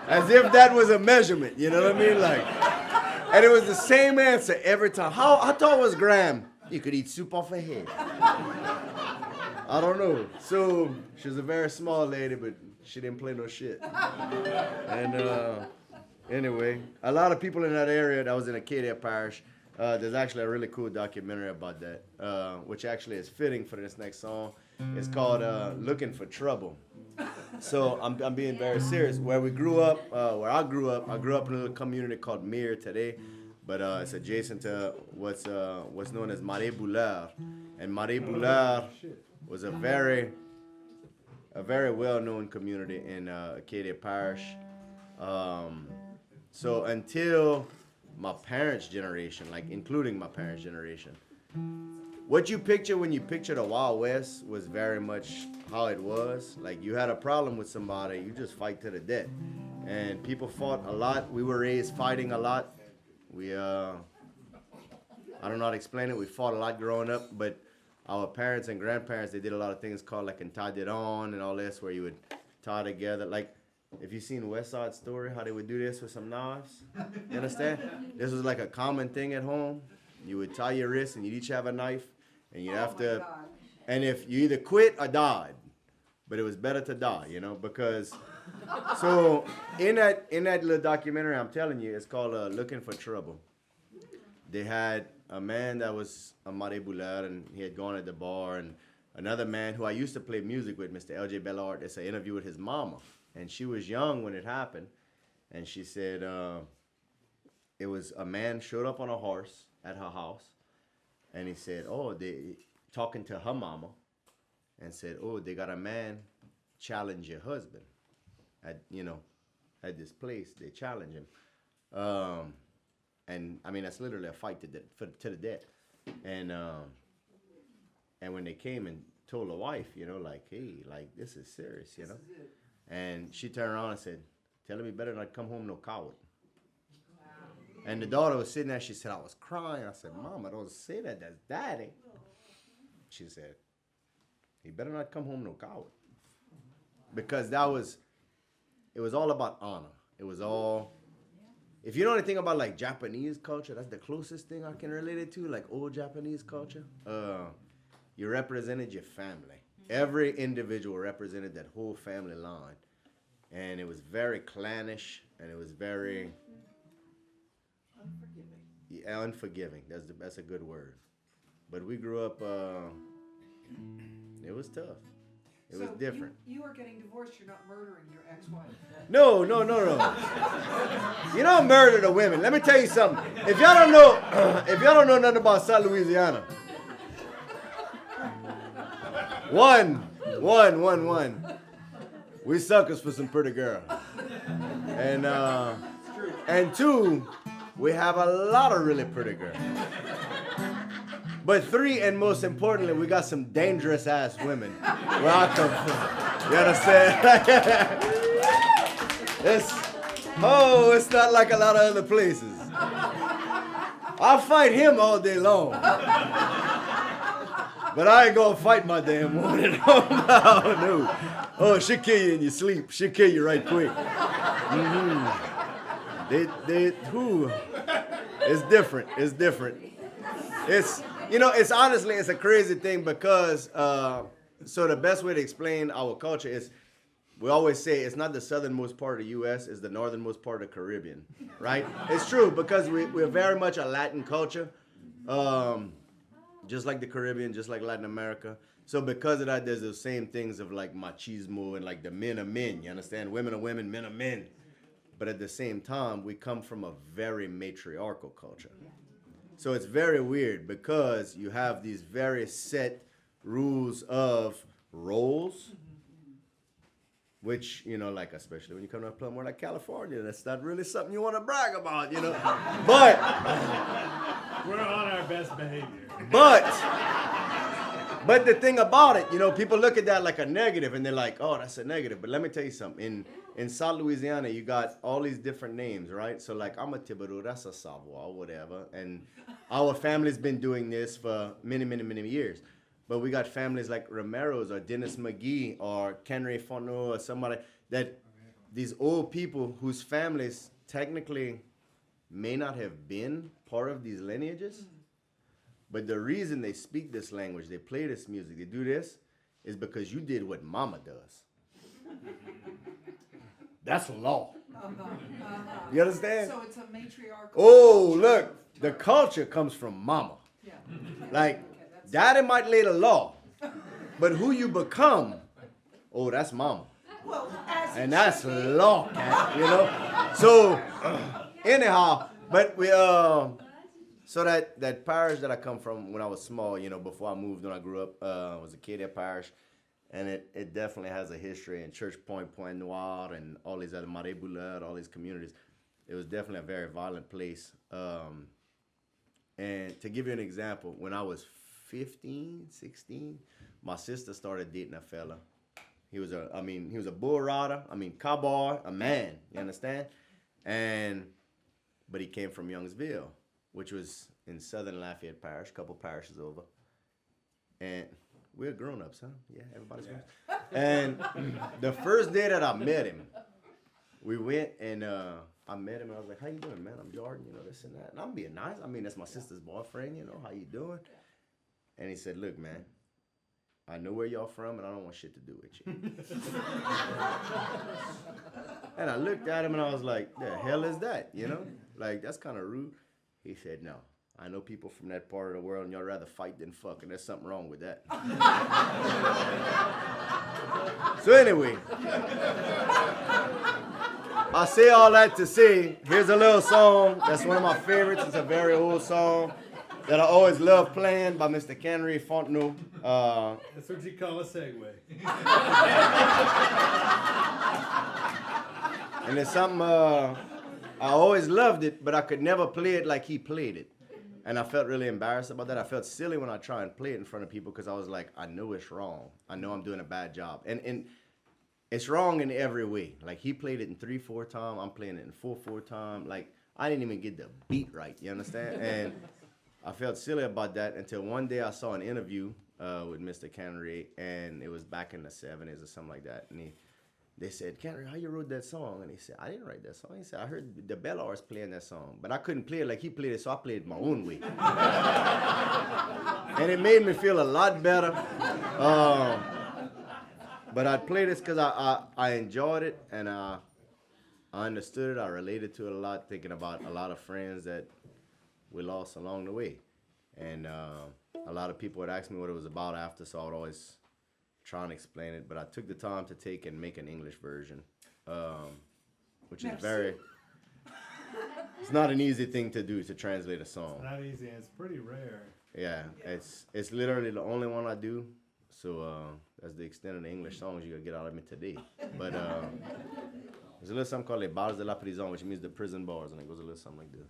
As if that was a measurement, you know what I mean? Like, and it was the same answer every time. How tall was Graham? You could eat soup off her head. I don't know. So she was a very small lady, but she didn't play no shit. And anyway, a lot of people in that area that was in Acadia Parish. There's actually a really cool documentary about that, which actually is fitting for this next song. It's called "Looking for Trouble." So I'm being very serious. Where we grew up, where I grew up in a little community called Mir today, but it's adjacent to what's known as Marais Boulard, and Marais Boulard was a very well-known community in Acadia Parish. So until my parents' generation, like including my parents' generation, what you picture when you picture the Wild West was very much how it was. Like you had a problem with somebody, you just fight to the death. And people fought a lot. We were raised fighting a lot. We, I don't know how to explain it. We fought a lot growing up, but our parents and grandparents, they did a lot of things called like entadidon and all this, where you would tie together. Like, if you've seen West Side Story, how they would do this with some knives, you understand? This was like a common thing at home. You would tie your wrists and you'd each have a knife, and you'd have to, and if you either quit or died, but it was better to die, you know, because, so in that little documentary I'm telling you, it's called Looking for Trouble. They had a man that was a Marais Boulard, and he had gone at the bar, and another man who I used to play music with, Mr. L.J. Bellard, it's an interview with his mama. And she was young when it happened, and she said it was a man showed up on a horse at her house, and he said, oh, they talking to her mama, and said, oh, they got a man challenge your husband at this place. They challenge him, and I mean that's literally a fight to the death. And when they came and told the wife, you know, like, hey, like this is serious, you know. And she turned around and said, tell him he better not come home no coward. Wow. And the daughter was sitting there. She said, I was crying. I said, Mama, don't say that. That's Daddy. She said, he better not come home no coward. Because it was all about honor. It was all, if you know anything about like Japanese culture, that's the closest thing I can relate it to, like old Japanese culture. You represented your family. Every individual represented that whole family line. And it was very clannish, and it was very unforgiving. That's a good word. But we grew up, it was tough. It was different. You are getting divorced. You're not murdering your ex-wife. No. You don't murder the women. Let me tell you something. If y'all don't know nothing about South Louisiana, one. We suckers for some pretty girl. And two, we have a lot of really pretty girls. But three, and most importantly, we got some dangerous ass women where I come from. You understand? It's not like a lot of other places. I'll fight him all day long. But I ain't gonna fight my damn woman. No. Oh, she'll kill you in your sleep. She'll kill you right quick. It's different. It's honestly, it's a crazy thing because, so the best way to explain our culture is, we always say it's not the southernmost part of the U.S., it's the northernmost part of the Caribbean, right? It's true because we're very much a Latin culture, just like the Caribbean, just like Latin America. So because of that, there's the same things of like machismo and like the men are men, you understand? Women are women, men are men. But at the same time, we come from a very matriarchal culture. So it's very weird because you have these very set rules of roles, which, like especially when you come to a place more like California, that's not really something you want to brag about, But We're on our best behavior. But the thing about it, people look at that like a negative and they're like, oh, that's a negative. But let me tell you something. In South Louisiana, you got all these different names, right? So like I'm a Thibodeaux, that's a Savoy, whatever. And our family's been doing this for many, many, many years. But we got families like Romero's or Dennis McGee or Kenry Fonneau or somebody that these old people whose families technically may not have been part of these lineages. But the reason they speak this language, they play this music, they do this, is because you did what mama does. That's law. You understand? So it's a matriarchal. Oh, look, the culture comes from mama. Yeah. Like, daddy might lay the law, but who you become, oh, that's mama. Well, And that's law, cat, So, anyhow, but we, so that parish that I come from when I was small, before I moved when I grew up, was Acadia Parish. And it definitely has a history in Church Point, Point Noir, and all these other Marais Boulard, all these communities. It was definitely a very violent place. And to give you an example, when I was 15, 16, my sister started dating a fella. He was a bull rider, cowboy, a man, you understand? But he came from Youngsville, which was in southern Lafayette Parish, a couple parishes over. And we're grown-ups, huh? Yeah, everybody's grown. And the first day that I met him, we went and I met him and I was like, how you doing, man? I'm Jourdan, this and that. And I'm being nice. That's my sister's boyfriend, how you doing? And he said, look, man, I know where y'all from and I don't want shit to do with you. And I looked at him and I was like, the hell is that, Like, that's kind of rude. He said, no. I know people from that part of the world and y'all rather fight than fuck, and there's something wrong with that. So anyway, I say all that to say, here's a little song that's one of my favorites. It's a very old song that I always love playing by Mr. Kenry Fontenot. That's what you call a segue. And it's something, I always loved it, but I could never play it like he played it. And I felt really embarrassed about that. I felt silly when I try and play it in front of people because I was like, I know it's wrong. I know I'm doing a bad job. And it's wrong in every way. Like, he played it in 3/4 time. I'm playing it in 4/4 time. Like, I didn't even get the beat right. You understand? And I felt silly about that until one day I saw an interview with Mr. Kenry, and it was back in the 70s or something like that. And they said, Kenry, how you wrote that song? And he said, I didn't write that song. He said, I heard the Bellars playing that song, but I couldn't play it like he played it, so I played it my own way. And it made me feel a lot better. But I played this because I enjoyed it, and I understood it. I related to it a lot, thinking about a lot of friends that we lost along the way. And a lot of people would ask me what it was about after, so I would always try and explain it, but I took the time to take and make an English version, which is very. It's not an easy thing to do, to translate a song. Not easy. It's pretty rare. Yeah, it's literally the only one I do. So that's the extent of the English songs you gotta get out of me today. But there's a little something called les bars de la prison, which means the prison bars, and it goes a little something like this.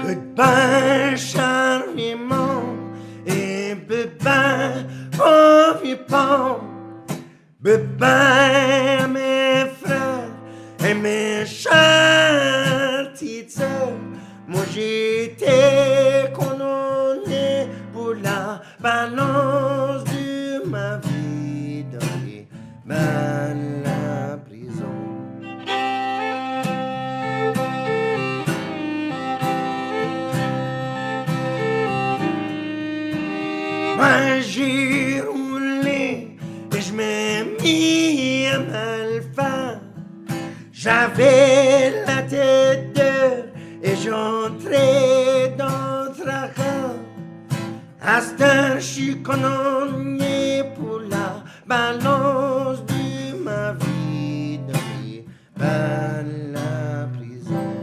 Goodbye, cher Raymond, et bye-bye, pauvre Yvon. Bye-bye, mes frères et mes chers petites sœurs. Moi, j'étais condamné pour la balance de ma vie dans les mains de la prison. Moi j'ai roulé et je m'ai mis à mal faire. J'avais la tête dure et j'entrais dans le tracas. À cette heure, je suis condamné pour la balance de ma vie dans les mains de la prison.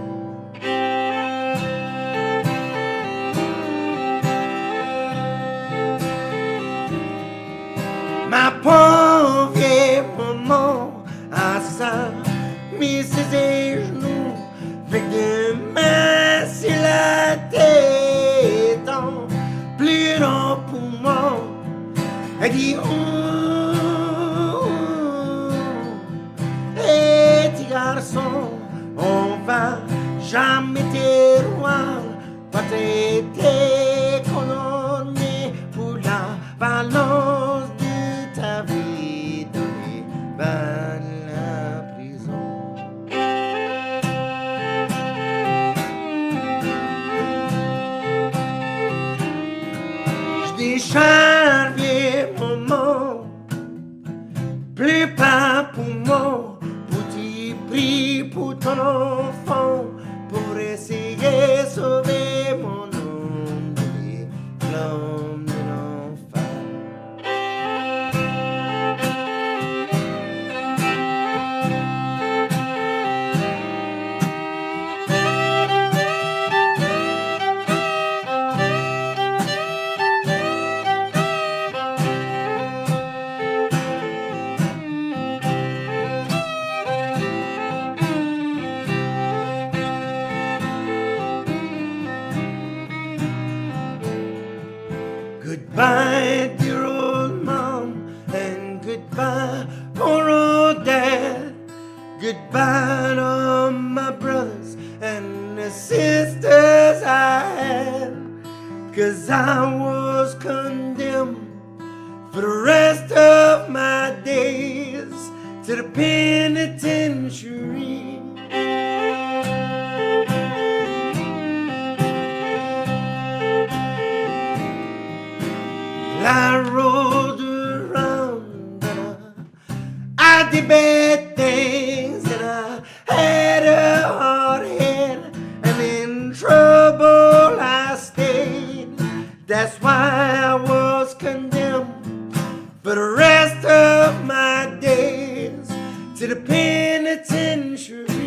Ma pauvre vieille maman a ça mis ses genoux avec des mains sur la tête en pleurant pour moi. Elle dit petit garçon, on va jamais te voir, pas t'aider condamné pour la balance de ta vie dans les mains de la prison. Je dis cher vieux maman, pleure pas pour moi, petit prix pour ton enfant, pour essayer de sauver mon nom des flammes de l'enfer. Goodbye, dear old mom, and goodbye, poor old dad. Goodbye to all my brothers and the sisters I had. 'Cause I was condemned for the rest of my days to the penitentiary. I rolled around and I did bad things and I had a hard head and in trouble I stayed. That's why I was condemned for the rest of my days to the penitentiary.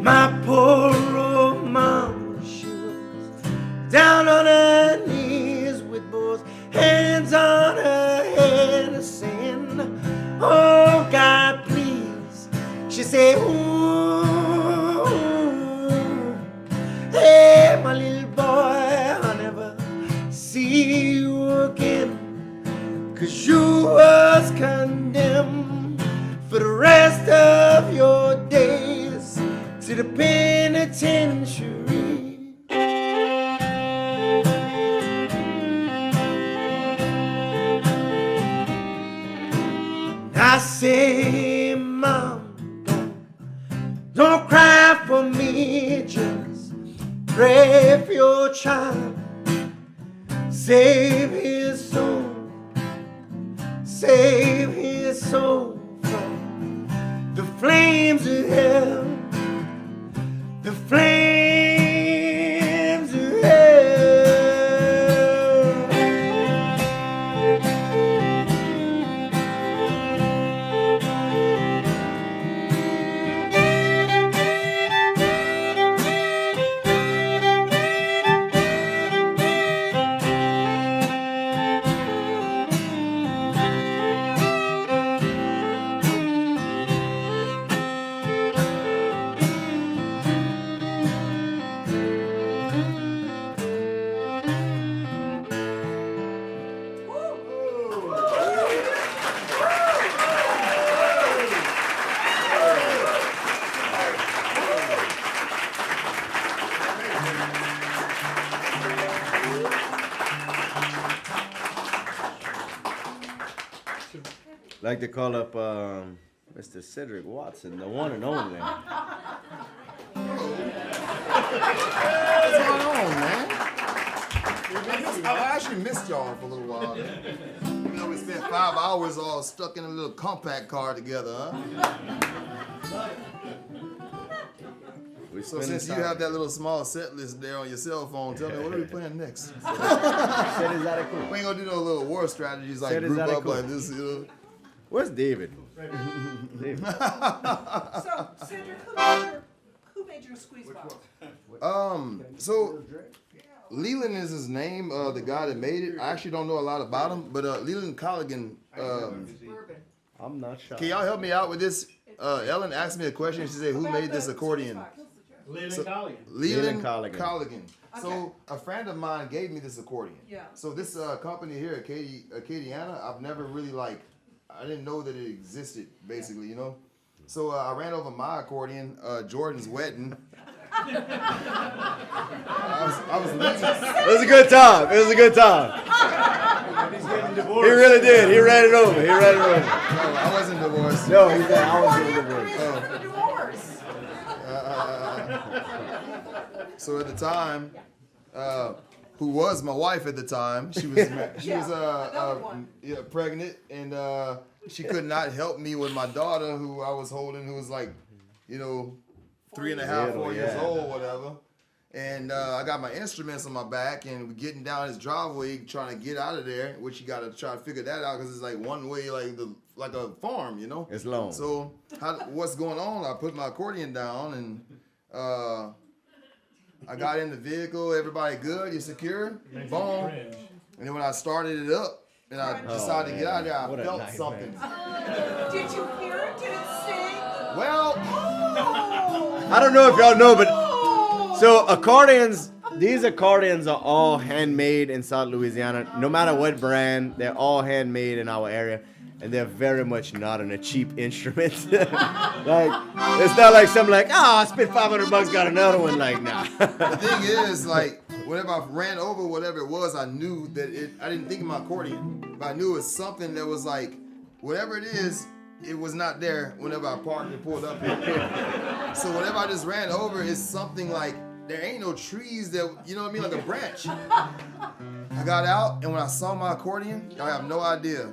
My poor old mom, she was down on her knees with both hands on her head saying, oh God, please. She say, ooh, hey, my little boy, I'll never see you again, 'cause you was condemned for the rest of your days to the penitentiary. I say, Mom, don't cry for me, just pray for your child. Save his soul from the flames of hell, the flames of hell. Like to call up Mr. Cedric Watson, the one and only. What's going on, man? I actually missed y'all for a little while. You know, we spent 5 hours all stuck in a little compact car together, huh? So since you have that little small set list there on your cell phone, tell me, what are we playing next? We ain't gonna do no little war strategies like group up like this, you know? Where's David? So, Cedric, who made your squeeze box? So Leland is his name, the guy that made it. I actually don't know a lot about him, but Leland Colligan. I'm not sure. Can y'all help me out with this? Ellen asked me a question. She said, "Who made this accordion?" Leland Colligan. Leland Colligan. Colligan. So a friend of mine gave me this accordion. Yeah. So this company here, Acadiana, I've never really I didn't know that it existed, basically, you know. So I ran over my accordion, Jordan's wedding. I was leaving. It was a good time. It was a good time. He's getting divorced. He really did. He ran it over. No, I wasn't divorced. No, he said I was getting divorced. The divorce. So at the time, who was my wife at the time, she was pregnant, and she could not help me with my daughter, who I was holding, who was 3.5, 4 years old, whatever. And I got my instruments on my back, and we're getting down this driveway, trying to get out of there, which you got to try to figure that out, because it's like one way, like a farm, you know? It's long. So what's going on? I put my accordion down, and I got in the vehicle, everybody good, you secure, boom. And then when I started it up, and I decided to get out of there, I felt something. Did you hear it? Did it sing? Well, I don't know if y'all know, but so these accordions are all handmade in South Louisiana. No matter what brand, they're all handmade in our area. And they're very much not a cheap instrument. It's not like something I spent $500, got another one. Nah. The thing is, whenever I ran over whatever it was, I knew that I didn't think of my accordion, but I knew it was something that was whatever it is, it was not there whenever I parked and pulled up here. So whenever I just ran over, it's something there ain't no trees that, you know what I mean, like a branch. I got out, and when I saw my accordion, I have no idea.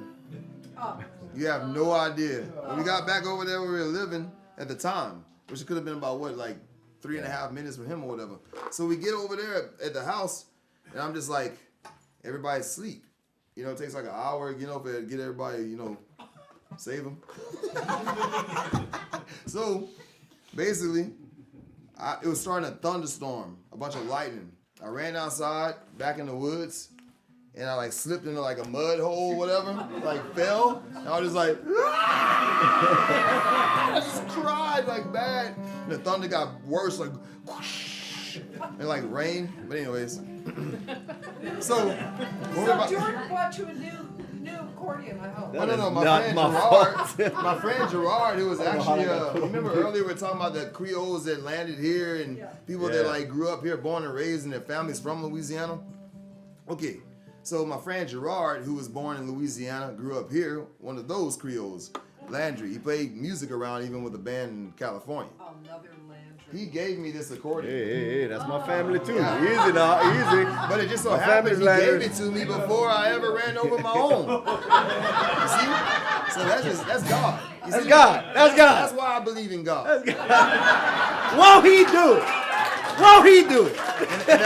You have no idea. When we got back over there where we were living at the time, which could have been about 3.5 minutes for him or whatever. So we get over there at the house, and I'm just everybody's asleep. You know, it takes an hour, to get everybody, save them. So basically, it was starting a thunderstorm, a bunch of lightning. I ran outside, back in the woods, and I like slipped into like a mud hole, whatever, like fell. And I was just like, I just cried like bad. And the thunder got worse, like whoosh, and like rain. But anyways, so Jordan bought you a new accordion, I hope. No, my friend Gerard, who was actually, remember earlier we were talking about the Creoles that landed here and people that like grew up here, born and raised, and their families from Louisiana. Okay, so my friend Gerard, who was born in Louisiana, grew up here, one of those Creoles, Landry. He played music around even with a band in California. Another Landry. He gave me this accordion. Hey, that's my family too. Yeah. Easy now, easy. But it just so My happened he family's gave Landry. it to me before I ever ran over my own. You see? So that's God. You That's see? God. That's God. That's why I believe in God. Won't he do it? Won't he do it? And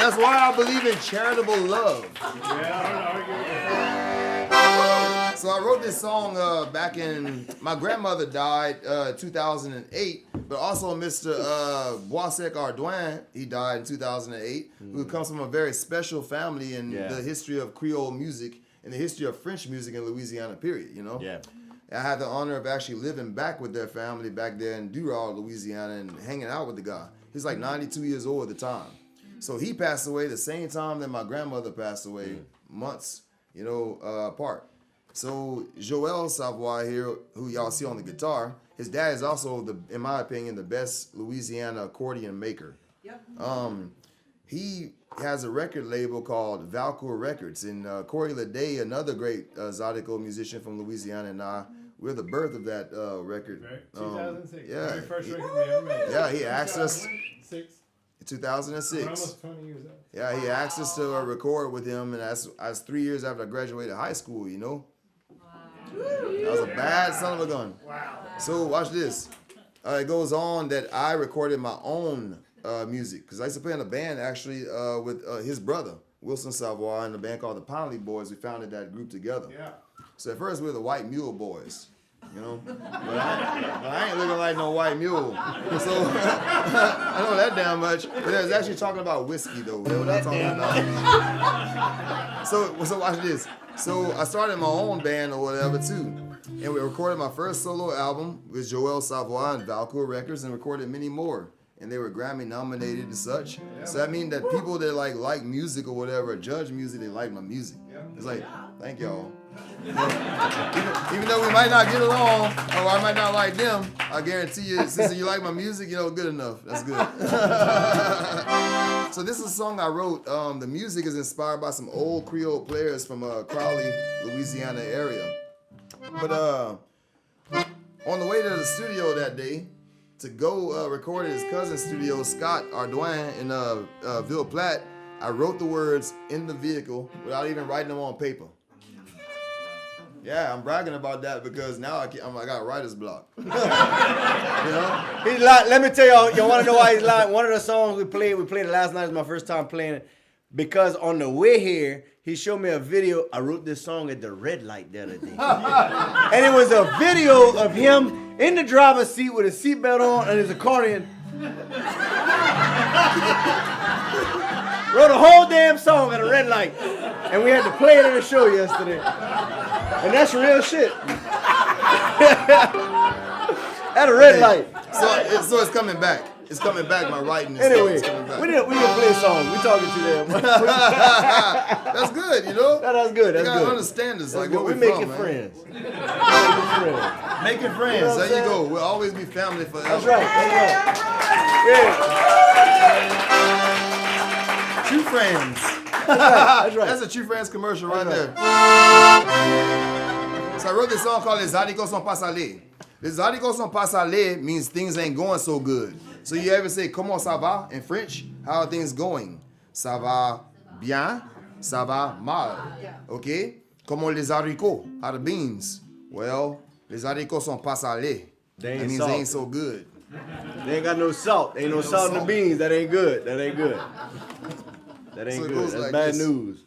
that's why I believe in charitable love. So I wrote this song back in, my grandmother died 2008, but also Mr. Boisec Ardouin, he died in 2008, who comes from a very special family in the history of Creole music and the history of French music in Louisiana, period, you know? Yeah. I had the honor of actually living back with their family back there in Dural, Louisiana, and hanging out with the guy. He's like 92 years old at the time. So he passed away the same time that my grandmother passed away, months, you know, apart. So Joel Savoy here, who y'all see on the guitar, his dad is also, in my opinion, the best Louisiana accordion maker. Yep. He has a record label called Valcourt Records, and Corey Leday, another great Zydeco musician from Louisiana, and I, we're the birth of that record. Right. 2006. Yeah. Very first record we ever made. Yeah, he asked us 2006. 2006. We're almost 20 years old. Yeah, he asked us to record with him, and that's 3 years after I graduated high school, you know? That was a bad son of a gun. Wow. So watch this. It goes on that I recorded my own music, because I used to play in a band actually with his brother, Wilson Savoy, in a band called the Ponley Boys. We founded that group together. Yeah. So at first we were the White Mule Boys, you know? But I ain't looking like no white mule. So I know that damn much. But I was actually talking about whiskey though. That's what I'm talking about. So watch this. So I started my own band or whatever too. And we recorded my first solo album with Joel Savoy and Valcourt Records, and recorded many more. And they were Grammy nominated and such. So that means that people that like music or whatever, judge music, they like my music. It's like, thank y'all. Even though we might not get along, or I might not like them, I guarantee you, since you like my music, you know, good enough. That's good. So this is a song I wrote. The music is inspired by some old Creole players from Crowley, Louisiana area. But on the way to the studio that day, to go record at his cousin's studio, Scott Ardouin in Ville Platte, I wrote the words in the vehicle without even writing them on paper. Yeah, I'm bragging about that because now I got writer's block. You know? He's lying. Let me tell y'all, you want to know why he's lying? One of the songs we played it last night. It was my first time playing it. Because on the way here, he showed me a video. I wrote this song at the red light the other day. And it was a video of him in the driver's seat with his seatbelt on and his accordion. Wrote a whole damn song at a red light. And we had to play it at a show yesterday. And that's real shit. At a red light. So it's coming back. It's coming back, my writing and Anyway, stuff. It's coming back. we didn't play a song. We talking to them. That's good, you know? That's good. That's You gotta good. understand this. Like, Good. where We we making from, man. friends. Making friends. Making friends. You know what I'm There you saying? go. We'll always be family forever. That's right. That's right. True friends. That's right. That's a True Friends commercial right there. So I wrote this song called Les Haricots sont pas salés. Les haricots sont pas salés means things ain't going so good. So you ever say comment ça va in French? How are things going? Ça va bien, ça va mal. Okay? Comment les haricots? How the beans? Well, les haricots sont pas salés. They ain't That means salt. they ain't so good. They ain't got no salt. Ain't no salt in the salt. beans. That ain't good. That ain't good. That ain't So it good. goes That's like bad this. news.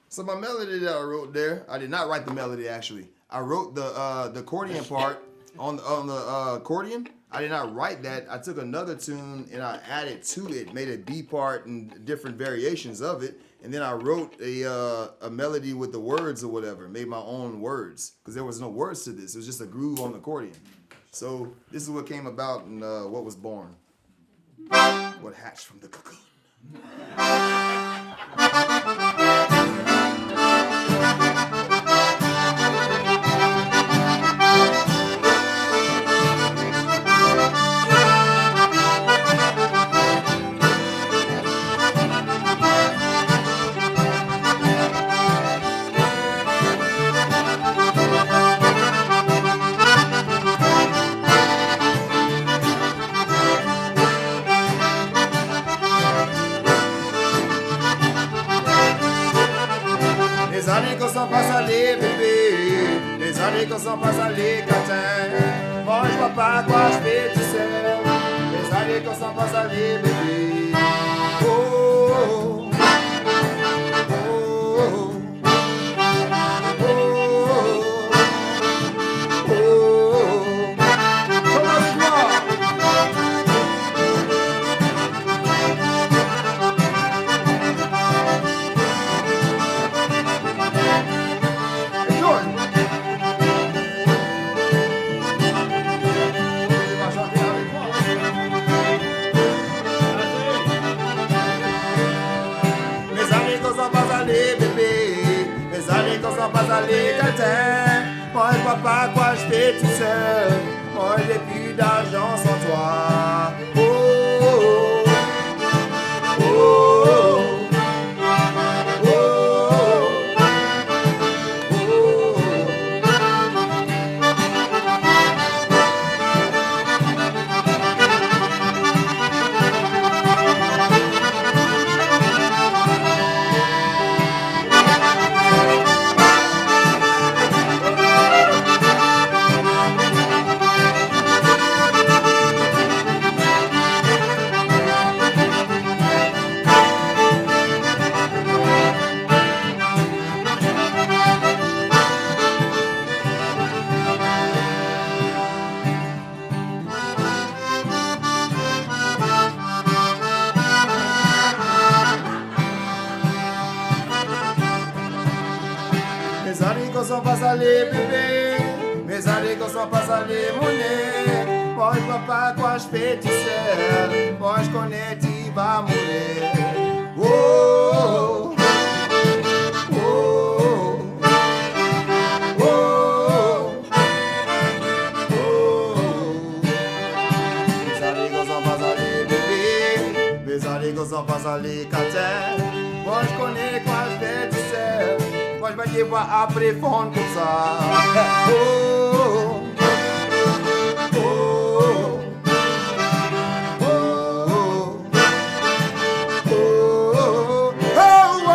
So my melody that I wrote there, I did not write the melody actually. I wrote the accordion part on the accordion. I did not write that. I took another tune and I added to it, made a B part and different variations of it, and then I wrote a melody with the words or whatever, made my own words, because there was no words to this. It was just a groove on the accordion. So this is what came about and what was born. What hatched from the cocoon. Les années qu'on s'en passe à les bébés, les années qu'on s'en passe à les catins. Moi je vois pas quoi je fais tout seul. Les années qu'on s'en passe à les bébés. Oh, oh, oh, oh, oh, oh, oh. Come on, come on. Pas aller quelqu'un. Moi je vois pas quoi je fais tout seul. Moi j'ai plus d'argent sans toi. Oh, oh, oh, oh, oh, oh. Mes années qu'on s'en passe à les bébés, mes années qu'on s'en passe à les monnaies. Moi je vois pas quoi je fais tout seul. Moi je connais qui va mourir. Oh, oh, oh, oh, oh, oh. Mes années qu'on s'en passe à les bébés, mes années qu'on s'en passe à les catins. Moi je connais quoi je fais tout seul. Moi je vais te voir après fondre comme ça. Oh, oh, oh, oh, oh, oh, oh,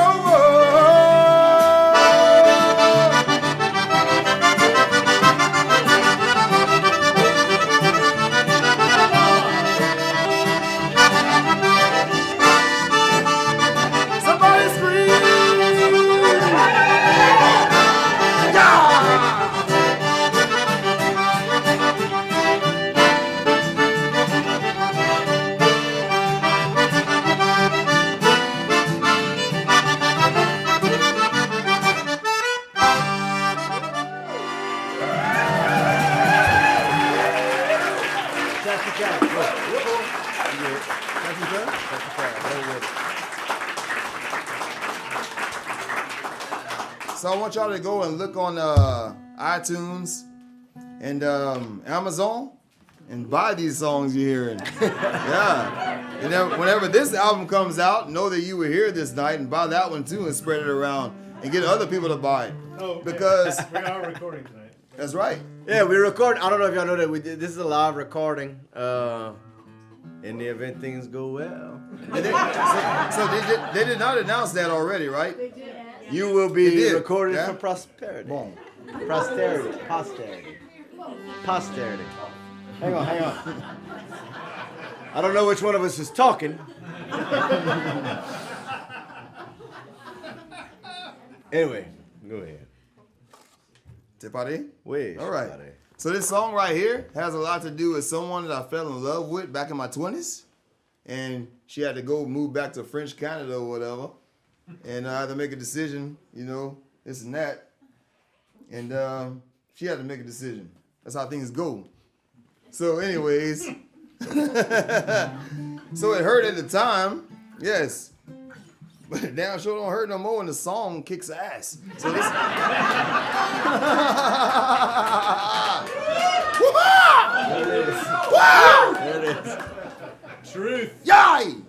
somebody scream. So I want y'all to go and look on iTunes and Amazon and buy these songs you're hearing. Yeah. And then whenever this album comes out, know that you were here this night and buy that one too and spread it around and get other people to buy it. Oh, because we are recording tonight. That's right. Yeah, we record. I don't know if y'all know that we did. This is a live recording. In the event things go well, So they did not announce that already, right? you will It be did, recorded yeah. for prosperity. Boom. Posterity. Hang on. I don't know which one of us is talking. Anyway, go ahead. Te paré? Wait. All right. So this song right here has a lot to do with someone that I fell in love with back in my 20s. And she had to go move back to French Canada or whatever. and I had to make a decision, you know, this and that. And she had to make a decision. That's how things go. So anyways, so it hurt at the time, yes. But it damn sure don't hurt no more when the song kicks ass. So this There it is. Truth. Yay!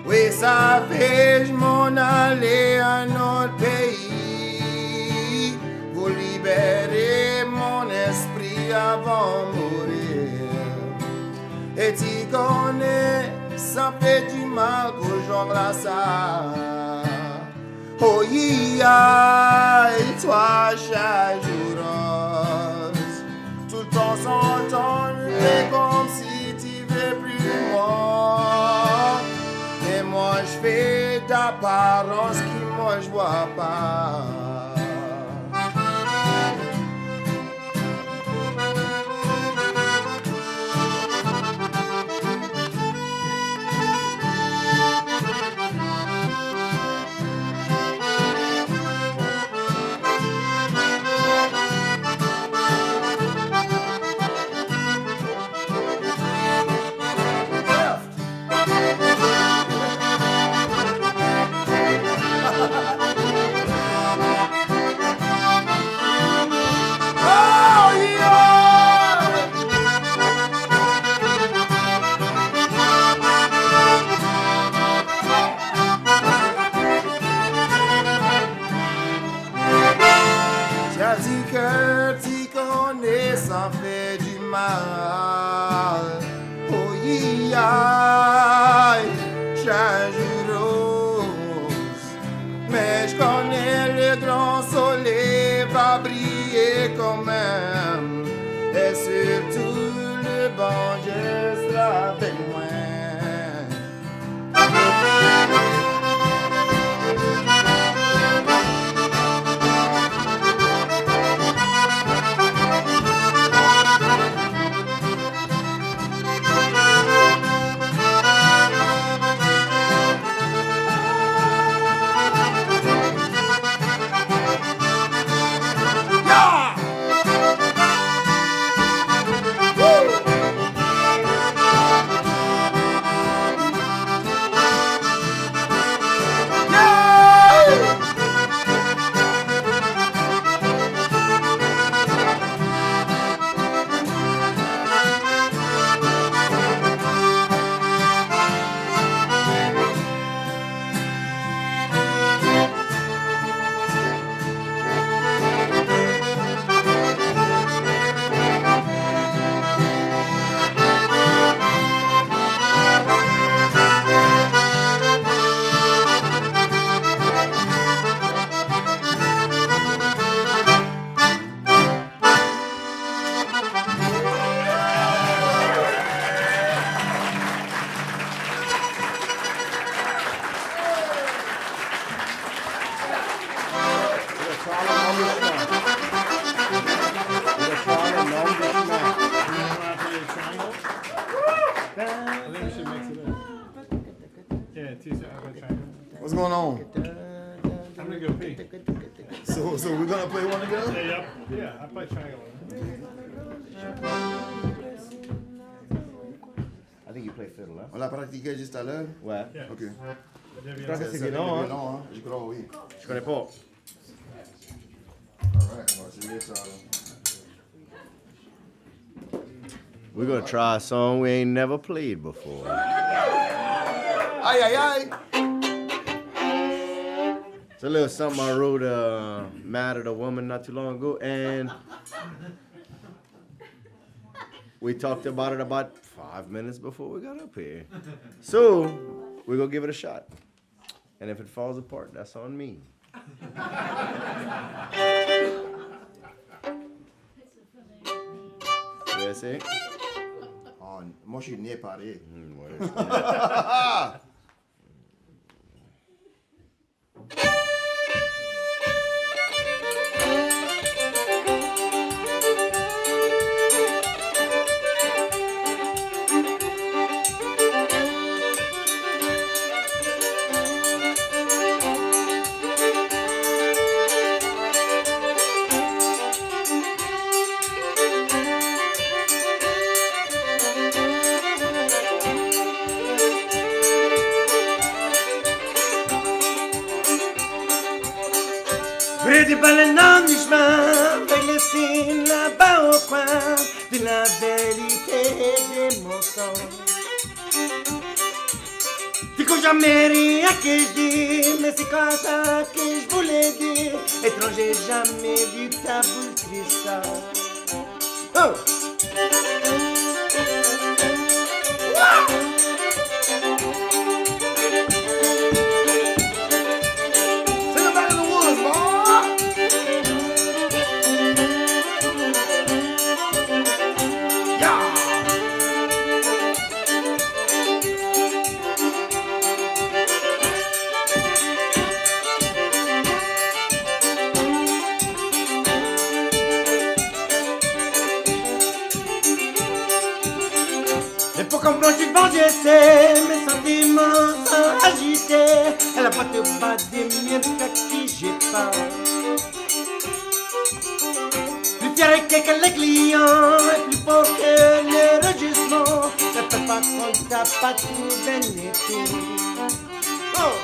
Oui, ça fait, je m'en allais à un autre pays pour libérer mon esprit avant de mourir. Et tu connais, ça fait du mal que j'embrasse ça. Oh yeah, et toi, chaque jour rose. Tout le temps sans temps, c'est comme si tu veux plus moi. Et moi je fais d'apparence qui moi je vois pas. Ça fait du mal. Oh yeah, change rose. Mais je connais le grand soleil va briller quand même. Et surtout le bon Dieu sera avec moi. What's going on? I'm gonna go pee. So we're gonna play one together? Yeah, I play triangle. I think you play fiddle, huh? On l'a pratiqué juste à l'heure? Ouais. Yeah. Ok. violon. C'est C'est le violon, violon, hein? Je crois, oui. Je connais pas. Alright, on va essayer ça. We're gonna try a song we ain't never played before. Aïe, aïe, aïe! It's a little something I wrote mad at a woman not too long ago, and we talked about it about 5 minutes before we got up here. So we're gonna give it a shot. And if it falls apart, that's on me. Tu veux essayer? Oh, moi, je suis né pareil. Près par le nom du chemin, avec les signes là-bas au coin de la vérité des mensonges. Tu n'as jamais rien que je dis, mais c'est comme ça que je voulais dire. Étranger, jamais vu ta boule cristal. Oh! Comme quand tu penses, je sais, mes sentiments sont agités. Elle a pas de pas des miens à qui j'ai peur. Plus fier que les clients, et plus fort que les regissements. Ne peux pas qu'on t'a pas trouvé l'été. Oh!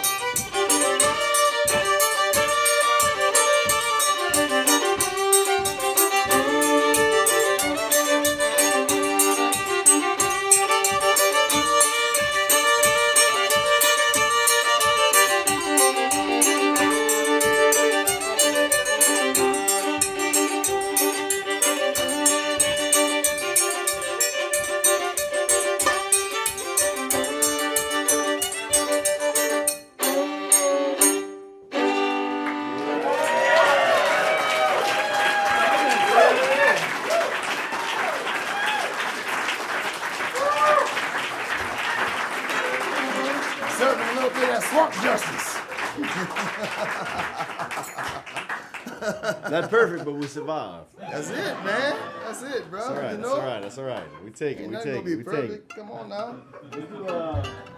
Not perfect, but we survived. That's it, man. That's it, bro. That's all right. You That's know? all right. That's all right. We take it. Ain't We nothing take gonna it. be We take it. perfect. Come on now. Let's do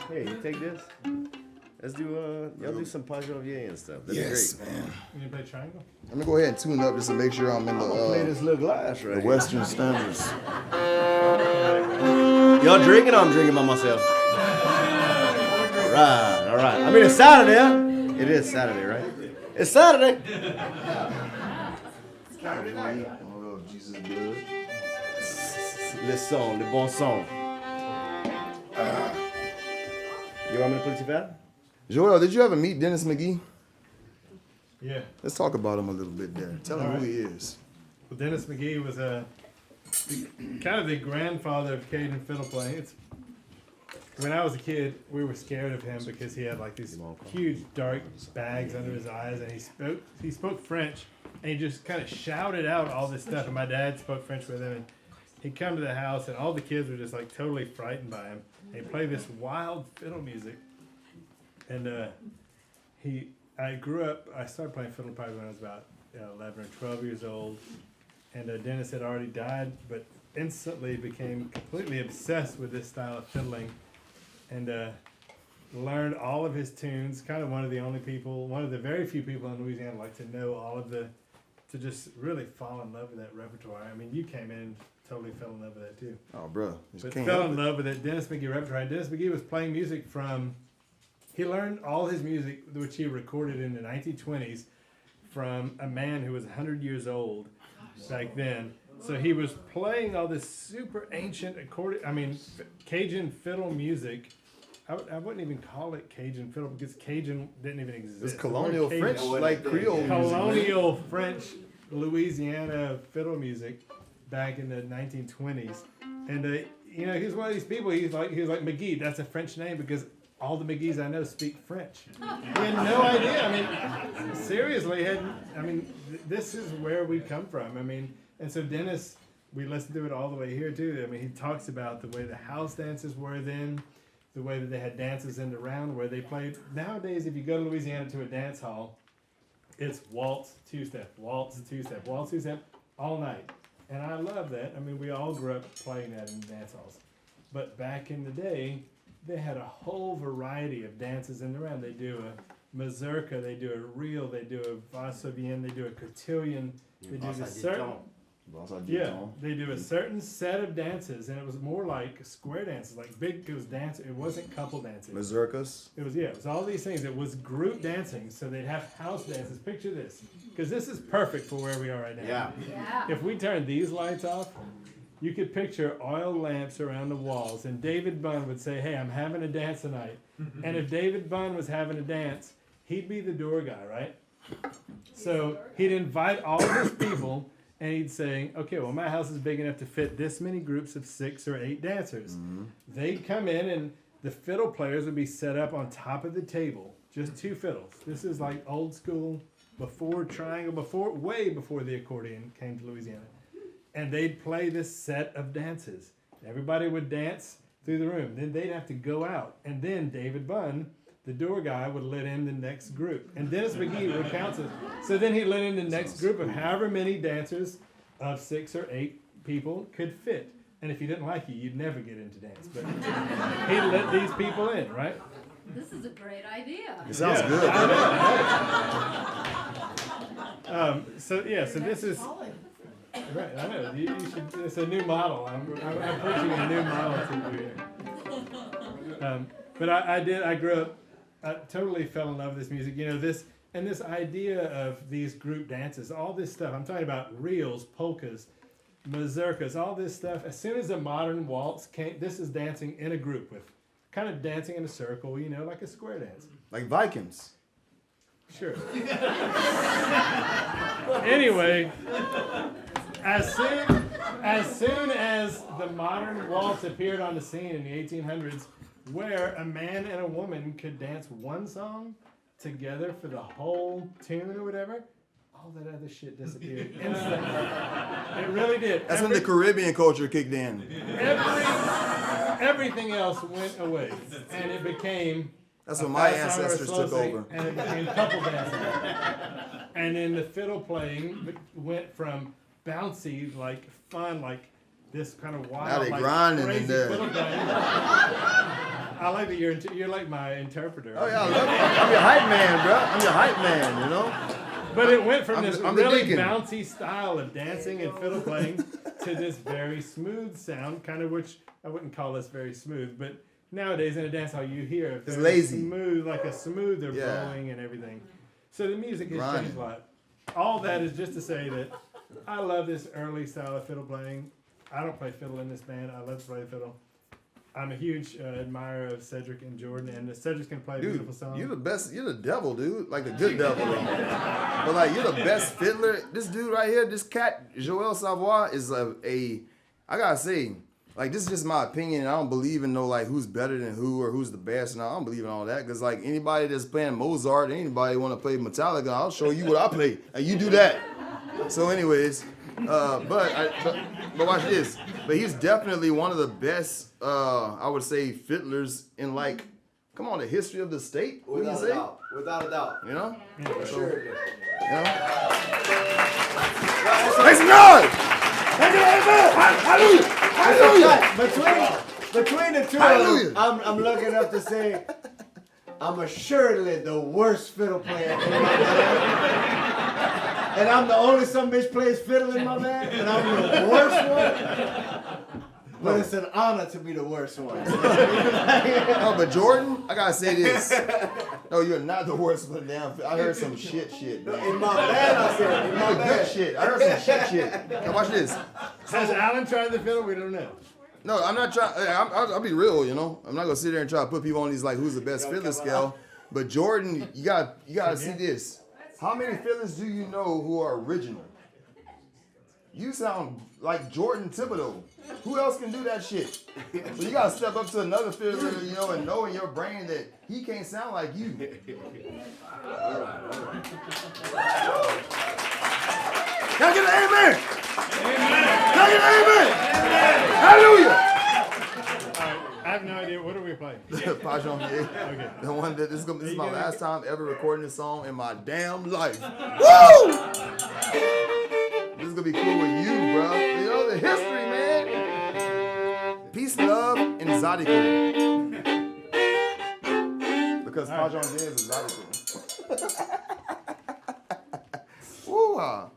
hey, you take this. Let's do y'all do some Pas Janvier and stuff. That'd Yes, be man. You play triangle? Let me go ahead and tune up just to make sure I'm in Play the this little glass right here. Western standards. Y'all drinking? I'm drinking by myself. All right, all right. I mean, it's Saturday, huh? It is Saturday, right? It's Saturday. Oh, Jesus blood. Le son, le bon son. You want me to put you back? Joel, did you ever meet Dennis McGee? Yeah. Let's talk about him a little bit there. Tell him who he is. Well, Dennis McGee was kind of the grandfather of Cajun fiddle playing. When I was a kid, we were scared of him because he had like these huge dark bags under his eyes, and he spoke French, and he just kind of shouted out all this stuff. And my dad spoke French with him, and he'd come to the house, and all the kids were just like totally frightened by him. And he'd play this wild fiddle music, and I grew up. I started playing fiddle probably when I was about 11 or 12 years old, and Dennis had already died, but instantly became completely obsessed with this style of fiddling. And learned all of his tunes. Kind of one of the very few people in Louisiana like to know all of to just really fall in love with that repertoire. I mean, you came in and totally fell in love with that too. Oh, bro. But fell in love with that Dennis McGee repertoire. Dennis McGee was playing music from he learned all his music, which he recorded in the 1920s, from a man who was 100 years old back then. So he was playing all this super ancient Cajun fiddle music. I wouldn't even call it Cajun fiddle because Cajun didn't even exist. It's colonial Cajun, French, like Creole music. colonial French Louisiana fiddle music back in the 1920s. And he was one of these people. He was like McGee. That's a French name because all the McGees I know speak French. He had no idea. I mean, seriously, this is where we come from. I mean, and so Dennis, we listened to it all the way here too. I mean, he talks about the way the house dances were then, the way that they had dances in the round where they played. Nowadays, if you go to Louisiana to a dance hall, it's waltz, two-step, waltz, two-step, waltz, two-step, all night. And I love that. I mean, we all grew up playing that in dance halls. But back in the day, they had a whole variety of dances in the round. They do a mazurka, they do a reel, they do a va-ça-vient, they do a cotillion, they do a certain... they do a certain set of dances, and it was more like square dances, like big. It was dance. It wasn't couple dancing. Mazurkas. It was all these things. It was group dancing, so they'd have house dances. Picture this, because this is perfect for where we are right now. Yeah. If we turn these lights off, you could picture oil lamps around the walls, and David Bunn would say, "Hey, I'm having a dance tonight." And if David Bunn was having a dance, he'd be the door guy, right? So he'd invite all of his people. And he'd say, okay, well, my house is big enough to fit this many groups of 6 or 8 dancers. Mm-hmm. They'd come in, and the fiddle players would be set up on top of the table, just 2 fiddles. This is like old school, before triangle, way before the accordion came to Louisiana. And they'd play this set of dances. Everybody would dance through the room. Then they'd have to go out. And then David Bunn, the door guy, would let in the next group. And Dennis McGee would count it. So then he'd let in the next group of however many dancers of 6 or 8 people could fit. And if he didn't like you, you'd never get into dance. But he'd let these people in, right? This is a great idea. It sounds good. So this is... Right, I know. You should. It's a new model. I'm preaching a new model to you. But I grew up... I totally fell in love with this music. This idea of these group dances, all this stuff. I'm talking about reels, polkas, mazurkas, all this stuff. As soon as the modern waltz came, this is dancing in a group with, kind of dancing in a circle, like a square dance. Like Vikings. Sure. Anyway, as soon as the modern waltz appeared on the scene in the 1800s, where a man and a woman could dance one song together for the whole tune or whatever, all that other shit disappeared instantly. It really did. That's when the Caribbean culture kicked in. Everything else went away, and it became... That's when my ancestors took over. And it became couple dancing. And then the fiddle playing went from bouncy, like fun, like this kind of wild, now they like grinding crazy in there. fiddle playing. I like that you're like my interpreter. Oh yeah, I love it. I'm your hype man, bro. I'm your hype man, But it went from this I'm really bouncy style of dancing and fiddle playing to this very smooth sound, kind of, which I wouldn't call this very smooth, but nowadays in a dance hall you hear it's lazy, smooth, like a smoother bowing and everything. So the music has changed a lot. All that is just to say that I love this early style of fiddle playing. I don't play fiddle in this band. I love to play fiddle. I'm a huge admirer of Cedric and Jourdan, and Cedric's can play a beautiful song. You're the best. You're the devil, dude. Like the good devil. But like you're the best fiddler. This dude right here, this cat, Joel Savoy, is I gotta say, like this is just my opinion. I don't believe in who's better than who or who's the best. And I don't believe in all that. Because like anybody that's playing Mozart, anybody want to play Metallica, I'll show you what I play, and you do that. So anyways, but watch this. But he's definitely one of the best, I would say, fiddlers in the history of the state. What do you say? Without a doubt. You know? For sure. Make some noise! Hallelujah! Hallelujah! Between the two Hallelujah. of them, I'm lucky enough to say I'm assuredly the worst fiddle player in my band. And I'm the only son bitch plays fiddle in my band, and I'm the worst one. But it's an honor to be the worst one. No, but Jordan, I gotta say this. No, you're not the worst one. Damn, I heard some shit. Man. In my bad, I said. In my Good bad. shit. I heard some shit. Now watch this. Has Alan tried the fiddle? We don't know. No, I'm not trying. I'll be real, you know. I'm not gonna sit there and try to put people on these like who's the best fiddler scale. But Jordan, you gotta see this. How many fiddlers do you know who are original? You sound like Jourdan Thibodeaux. Who else can do that shit? So you gotta step up to another fiddler, you know, and know in your brain that he can't sound like you. Can I get an amen? Can I get an amen? Hallelujah! I have no idea. What are we playing? Pajon Vier. Okay. The one that this is my last time ever recording this song in my damn life. Woo! This is gonna be cool with you, bro. You know the history, man. Peace, love, and Zydeco. Because Pajon Vier is a Zydeco. Woo-ha.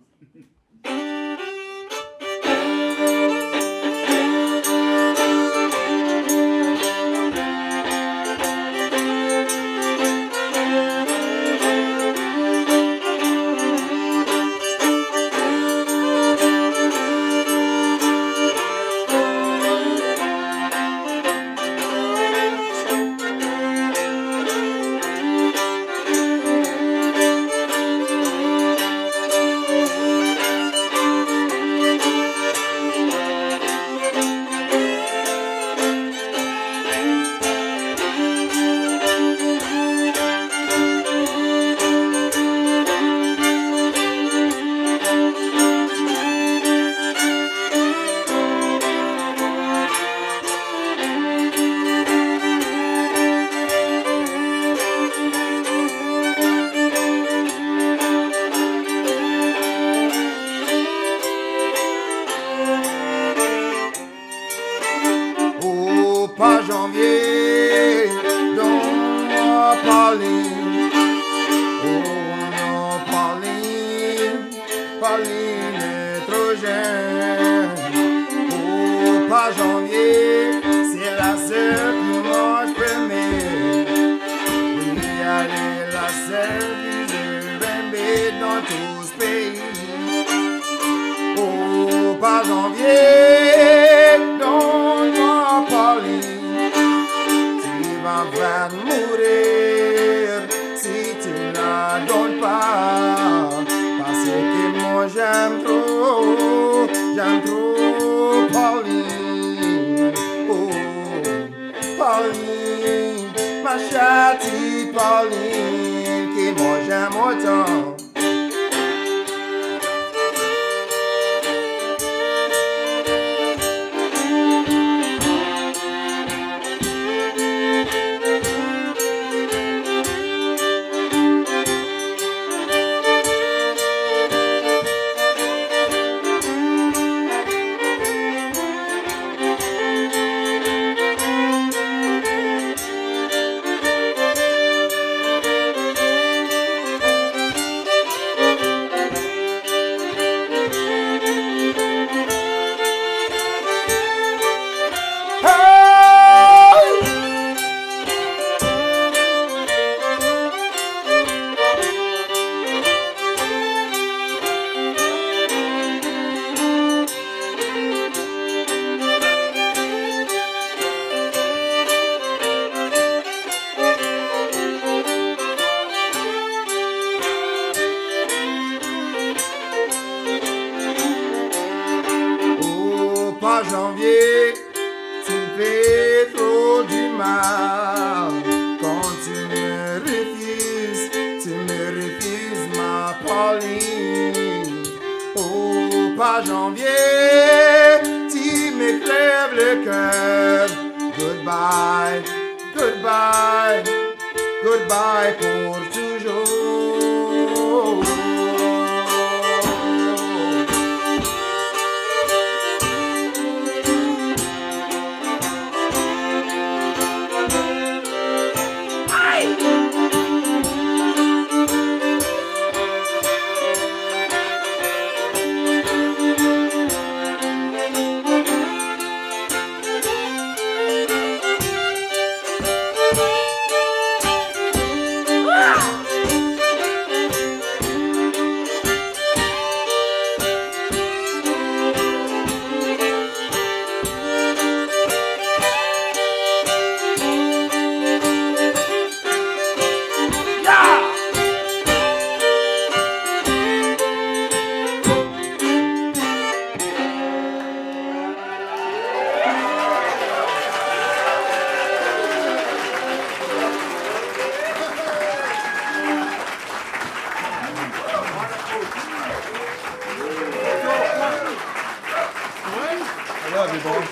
happy, boy.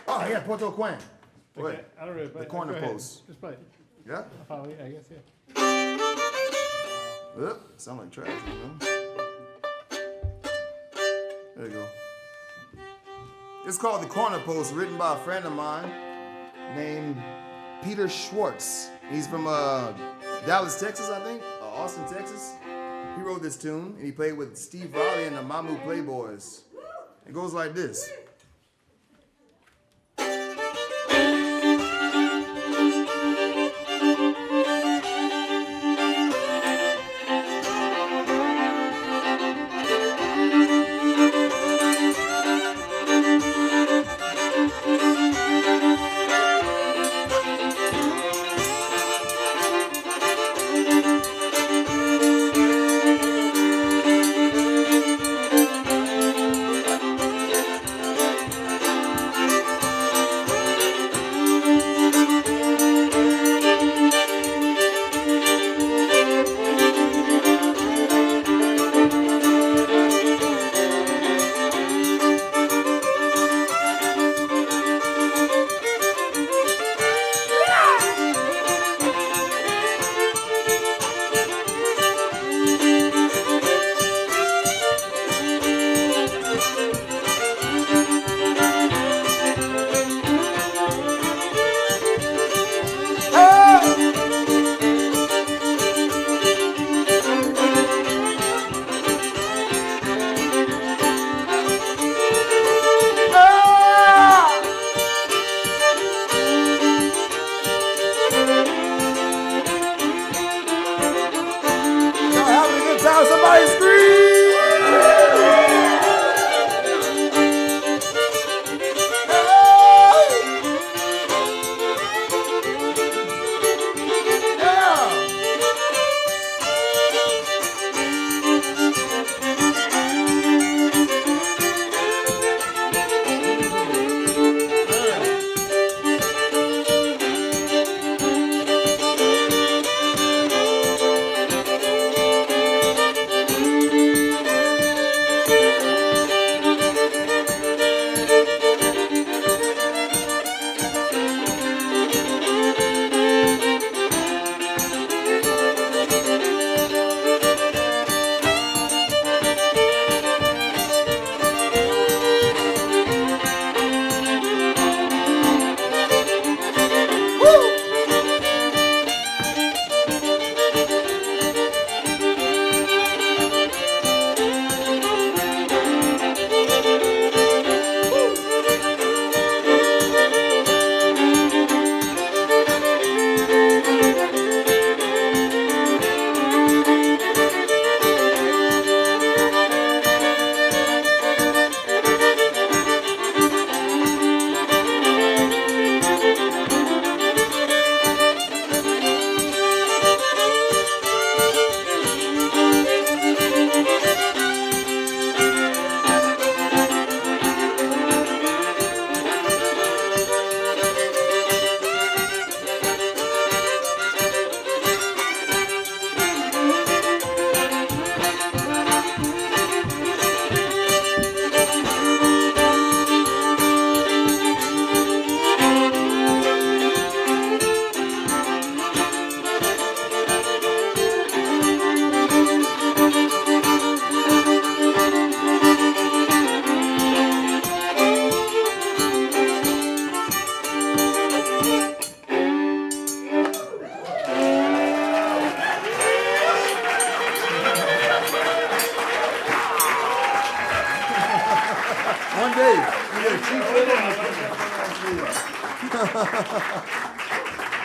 Oh, yeah, Porto Coin. Wait. Okay, I don't really play. The corner Go ahead. post. Just play it. Yeah? I'll follow you, I guess, yeah. Yep. Sound like trash, you know? There you go. It's called The Corner Post, written by a friend of mine named Peter Schwartz. He's from Dallas, Texas, I think. Austin, Texas. He wrote this tune, and he played with Steve Riley and the Mamu Playboys. It goes like this.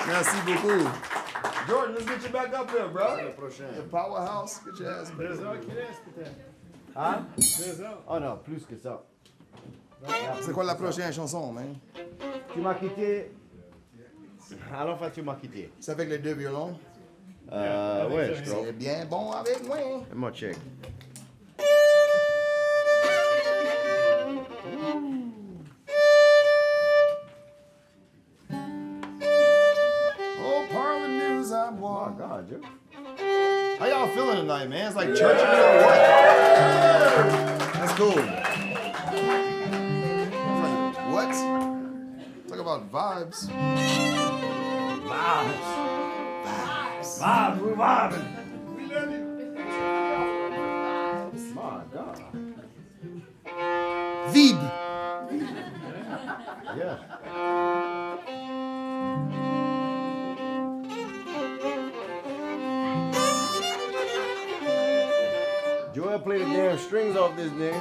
Merci beaucoup. Jordan, let's get you back up here, bro. The powerhouse. Get your ass back. Hein? 2 ans. Oh non, plus que ça. C'est quoi la prochaine chanson, man? Tu m'as quitté. Alors, tu m'as quitté. C'est avec les deux violons? Ouais, je crois. C'est bien bon avec moi. Moi, check. Oh, parle news à boire. Oh, God, Joe. How y'all feeling tonight, man? It's like church or what? That's cool. It's like, what? Talk about vibes. Vibes. Vibes, we vibing. My God. Vibe. Yeah. Joel played the damn strings off this thing.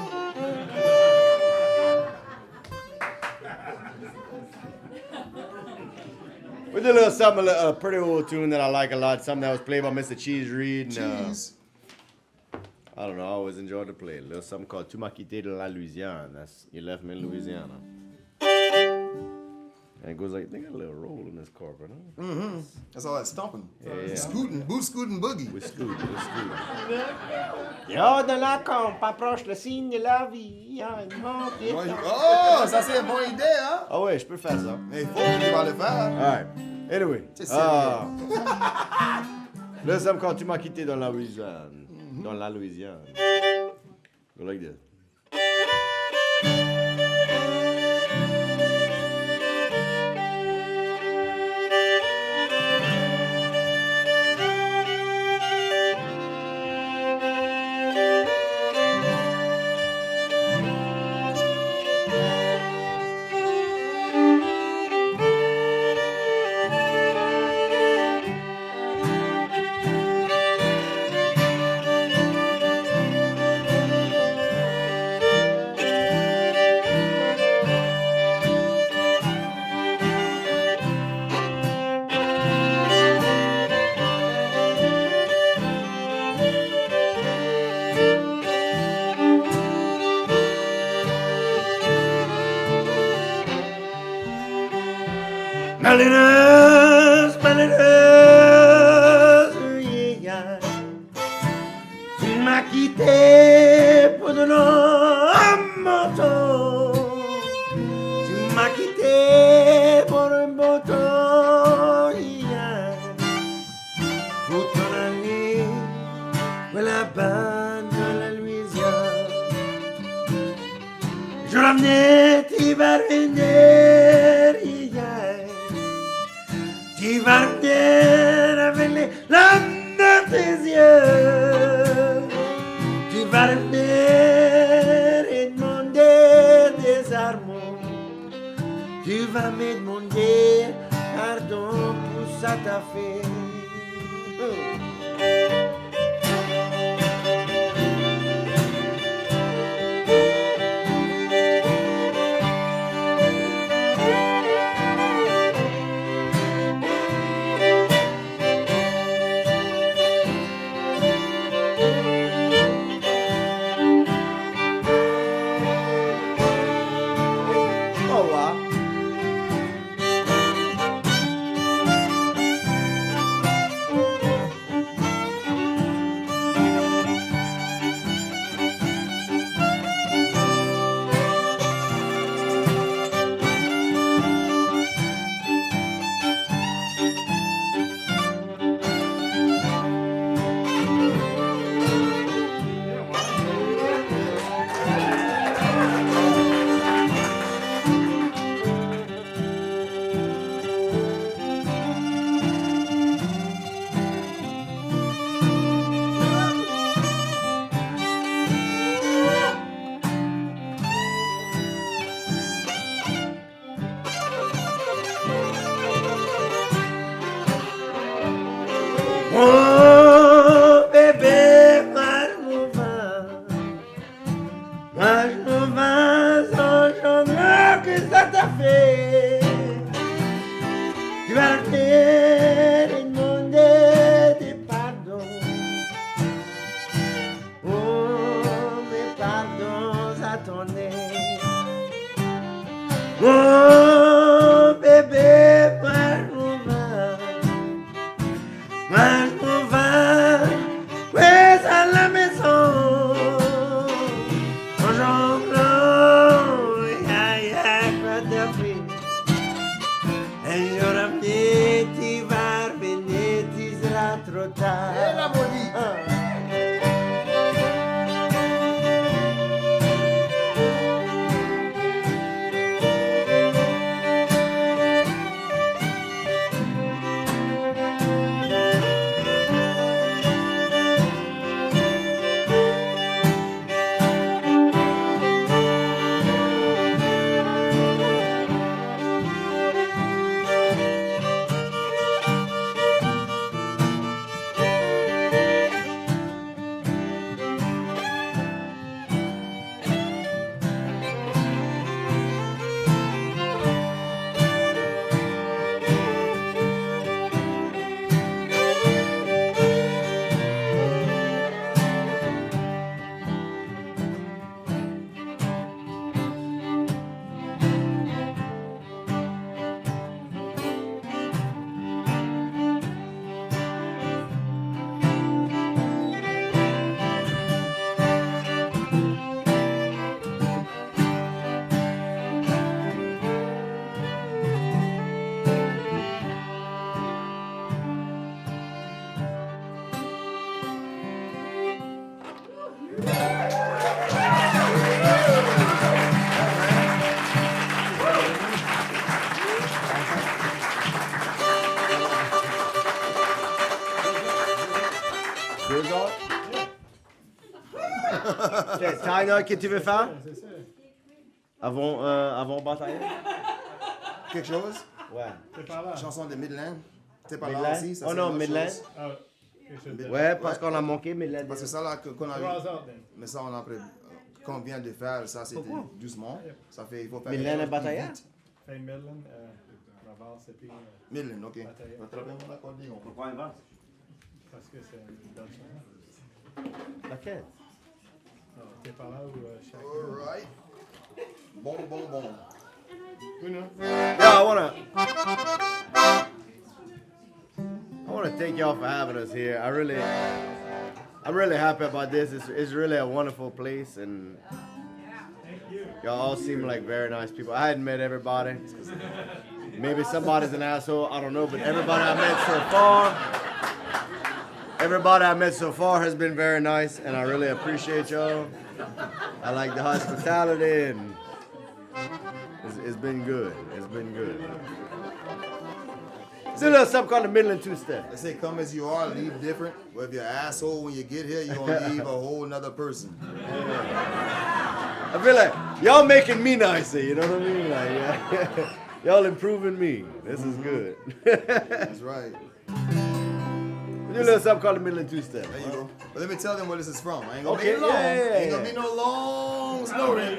We did a little something, a pretty old tune that I like a lot. Something that was played by Mr. Cheese Reed. And, Cheese. I don't know. I always enjoyed to play it. A little something called Tu m'as quitté de la Louisiana. That's You Left Me in Louisiana. And it goes like, they got a little roll in this corporate, huh? Mm-hmm. That's all that stomping. Yeah. Scooting, boot scooting boogie. We're scooting, we're scooting. Yo de la camp approche le signe de la vie. Oh, ça c'est une bonne idée, hein? Ah ouais, je peux faire ça. Mais il faut que tu vas le faire. Alright. Anyway. C'est sérieux. Là, ça me quand tu m'as quitté dans la Louisiane. Dans la Louisiane. Go like this. Malheureuse, malheureuse, yeah. Tu m'as quitté pour de longtemps. Tu m'as quitté pour un beau temps, yeah. Pour ton aller, la bande de la Louisiane. Je ramenais, tu vas revenir, yeah. Tu vas revenir avec les larmes de tes yeux. Tu vas revenir et demander des harmonies. Tu vas me demander pardon pour ça t'as fait. retard. Et la maudit. T'as une heure que tu veux faire? C'est ça. Avant bataille? Quelque chose? Ouais. C'est par là. Chanson de Midland. T'es pas là Midland? aussi? Ça, Oh c'est non, une autre Midland. chose. Ah, quelque chose de- Ouais, parce qu'on a manqué, mais là. Parce que ça là qu'on a Draws out then. mais ça on a qu'on vient de faire, ça c'était doucement. Ça fait, il faut faire. Midland quelque et chose Bataillard? vite. Fait Midland, Laval, c'est puis Midland, ok. Bataillard. Pourquoi une vente? Parce que c'est une bonne chanson. Laquelle? Ah, t'es par là ou chacun? Alright. Bon. Oui, non? Yeah, I wanna thank y'all for having us here. I'm really happy about this. It's really a wonderful place, and y'all all seem like very nice people. I hadn't met everybody. Maybe somebody's an asshole, I don't know, but everybody I met so far has been very nice, and I really appreciate y'all. I like the hospitality, and it's been good. It's been good. It's a little something called the Midland two-step. They say come as you are, leave different. Well, if you're an asshole when you get here, you're gonna leave a whole nother person. I feel like y'all making me nicer, you know what I mean? Like, yeah. Y'all improving me. This is good. That's right. We do a little something called the Midland two-step. There you go. But let me tell them where this is from. I ain't gonna Okay, be long. yeah. Ain't gonna be no long story.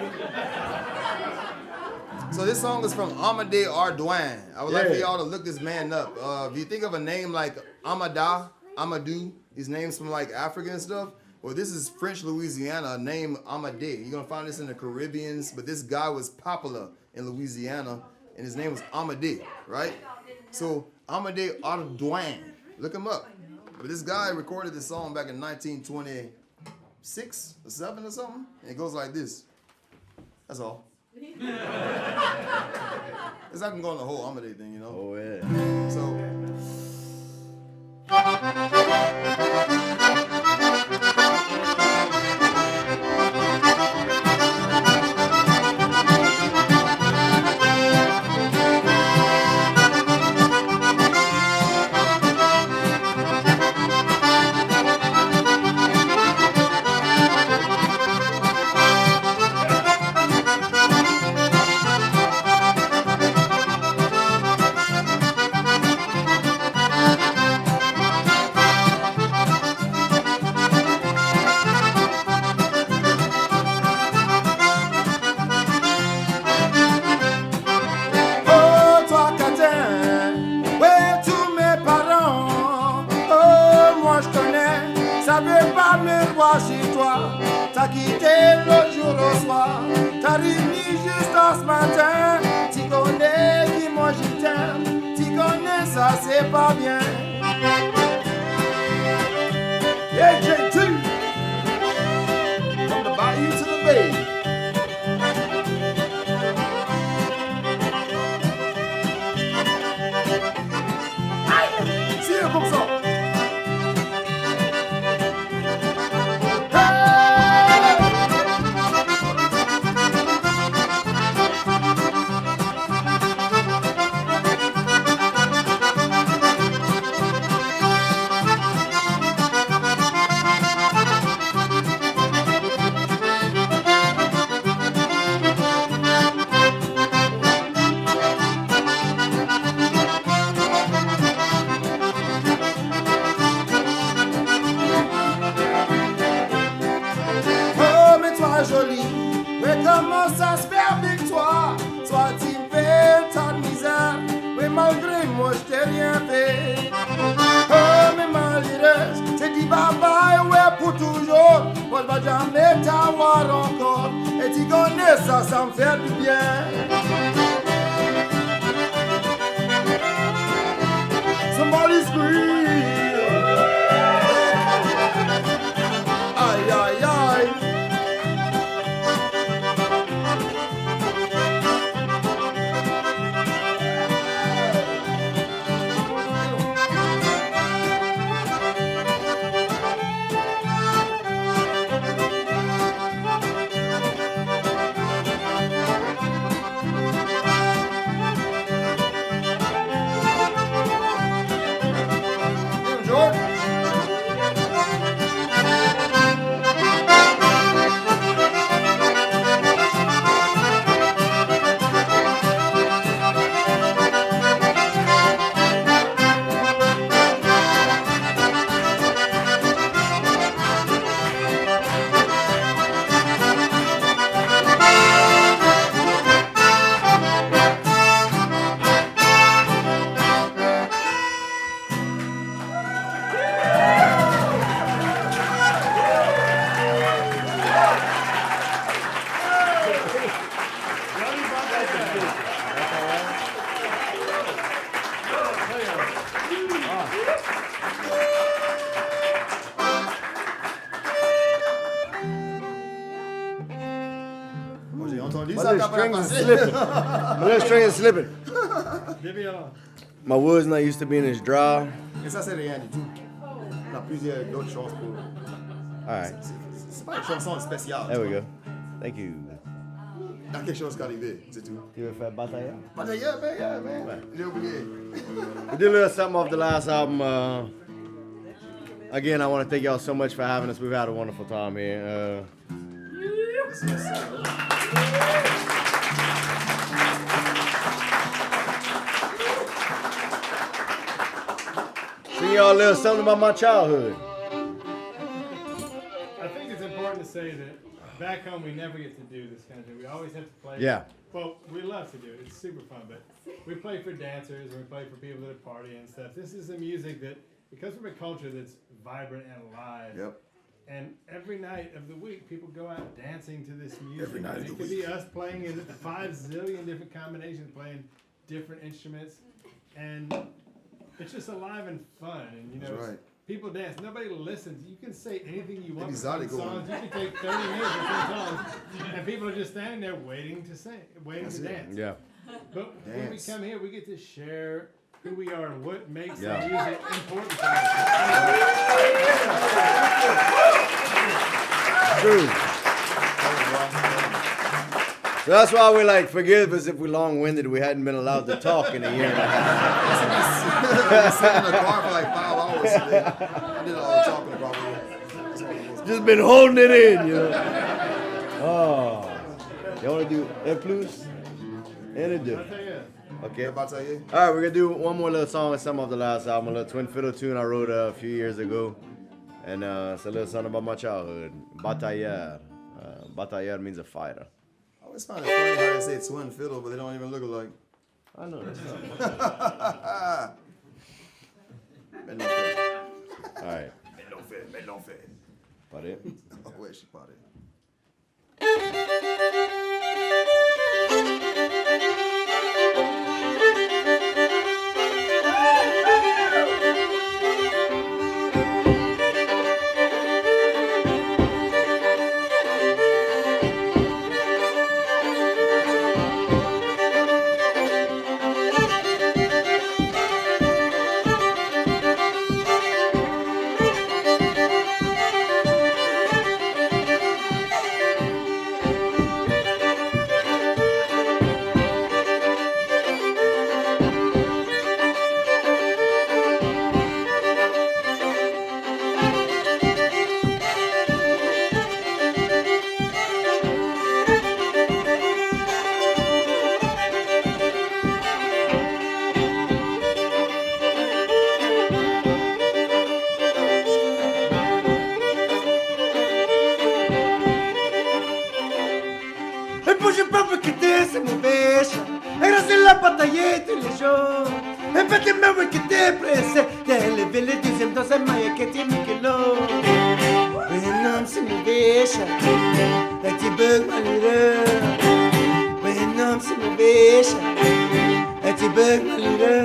So this song is from Amadé Ardouin. I would like for y'all to look this man up. If you think of a name like Amadou, these names from like Africa and stuff, well, this is French Louisiana, named Amadé. You're gonna find this in the Caribbeans, but this guy was popular in Louisiana, and his name was Amadé, right? So Amadé Ardouin, look him up. But this guy recorded this song back in 1926 or 7 or something, and it goes like this. That's all. It's not gonna go on the whole Amadé thing, you know? Oh, yeah. So. Chez toi, t'as quitté l'autre jour au soir, t'as réuni juste ce matin. Tu connais qui moi je t'aime, tu connais ça c'est pas bien. Yeah, JT, from the bayou to the bay. Aïe, c'est comme ça. va jamais t'avoir encore. Et tu connais ça, ça me fait du bien. Somebody scream. Aïe, aïe, aïe. My little string is slipping. My little string is slipping. My wood's not used to being as dry. Et ça, c'est rien du tout. On a plusieurs d'autres choses pour. Alright. C'est pas une chanson spéciale. There we go. Thank you. Il y a quelque chose qui est arrivé, c'est tout. Tu veux faire bataille? Bataille, man. J'ai oublié. We did a little something off the last album. Again, I want to thank y'all so much for having us. We've had a wonderful time here. Sing y'all a little something about my childhood. I think it's important to say that back home we never get to do this kind of thing. We always have to play. Yeah. Well, we love to do it. It's super fun, but we play for dancers and we play for people that are partying and stuff. This is the music that, because we're a culture that's vibrant and alive. Yep. And every night of the week, people go out dancing to this music. Every night of the It could week. be us playing in 5 zillion different combinations, playing different instruments, and it's just alive and fun. And you know, That's right. people dance. Nobody listens. You can say anything you want. Exotic between songs. You can take 30 minutes between songs, and people are just standing there waiting to sing, waiting to dance. Yeah. But when we come here, we get to share who we are and what makes Yeah. the music important for us. True. So that's why we like forgive us if we're long-winded. We hadn't been allowed to talk in a year and a half. I sat in the car for like 5 hours today. I did all the talking probably. Just been holding it in, you know. Oh. You want to do un plus? And a deux. Okay. All right, we're going to do one more little song and some of the last album, a little twin fiddle tune I wrote a few years ago. And it's a little song about my childhood. Batailleur. Batailleur means a fighter. I always find it funny how they say twin fiddle, but they don't even look alike. I know. Mais non fait. All right. Mais non fait, mais non fait. Paré. Oh, ouais, je suis paré. Je peux pas quitter, c'est mauvais. Et rester la bataille tous les jours. Et petit me quitter, pressé. D'élever les deuxièmes dans un maille qui est Michelo. Un homme, c'est mauvais. veja, é te bug malira. When I'm se me veja, é te bug malira.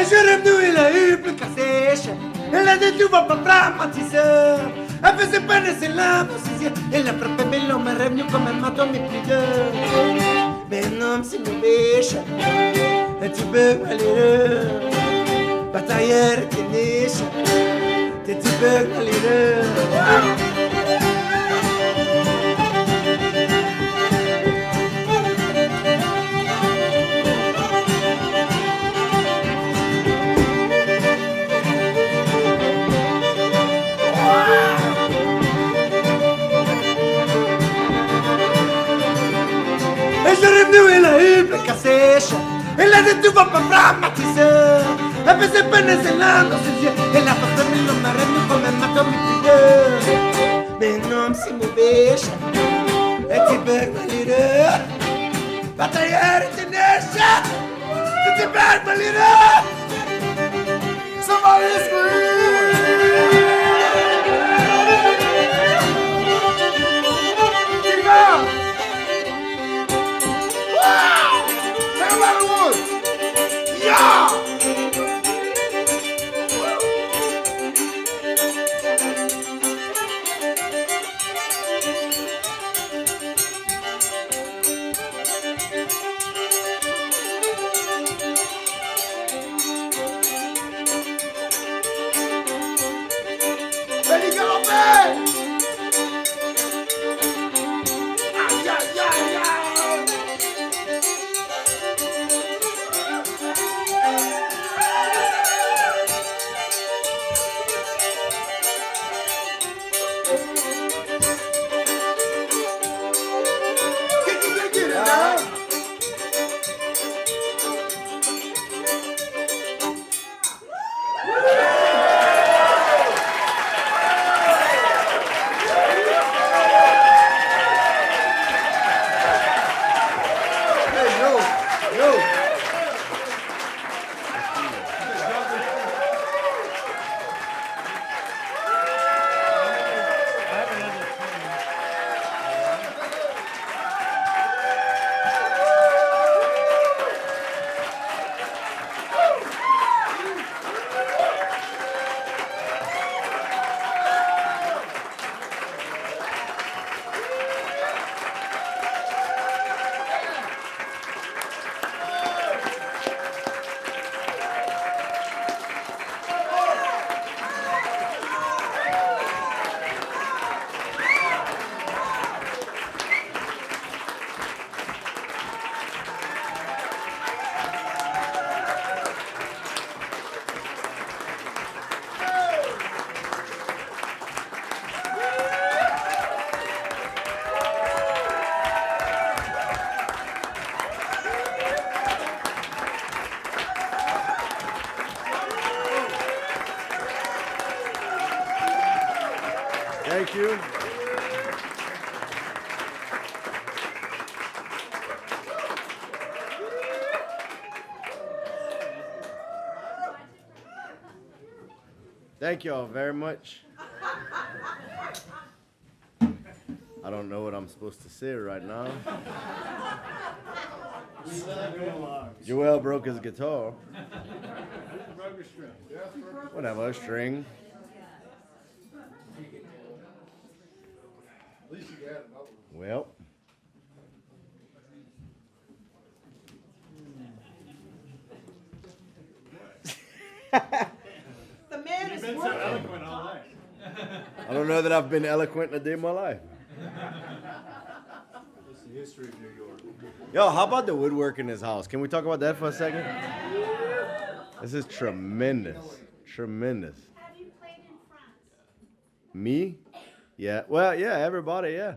Je nu il a eu plus qu'à sécher. Elle a dit tu vas pas dramatiser. Elle faisait peine c'est l'impossible. Elle a frappé mes longs, mais revenu comme un maton mes plus deux. Mais non, c'est une biche. Et tu peux aller. Batailleur et niche. Et tu peux aller. Elle a dit tu vas pas dramatiser. Elle faisait peine c'est l'âme dans ses yeux. Elle a pas fermé le marais comme un matin mi mais non c'est mauvais. Et tu peux malheureux. Batailleur et ténèche. Tu peux malheureux. Somebody scream. Yeah! Ready, go, man! Thank you. Thank you all very much. I don't know what I'm supposed to say right now. Joel broke his guitar. Whatever, a string. Well. The man is Been so working. eloquent all night. I don't know that I've been eloquent in a day of my life. history of New York. Yo, how about the woodwork in this house? Can we talk about that for a second? This is tremendous. Tremendous. Have you played in France? Me? Yeah. Well, yeah, everybody, yeah.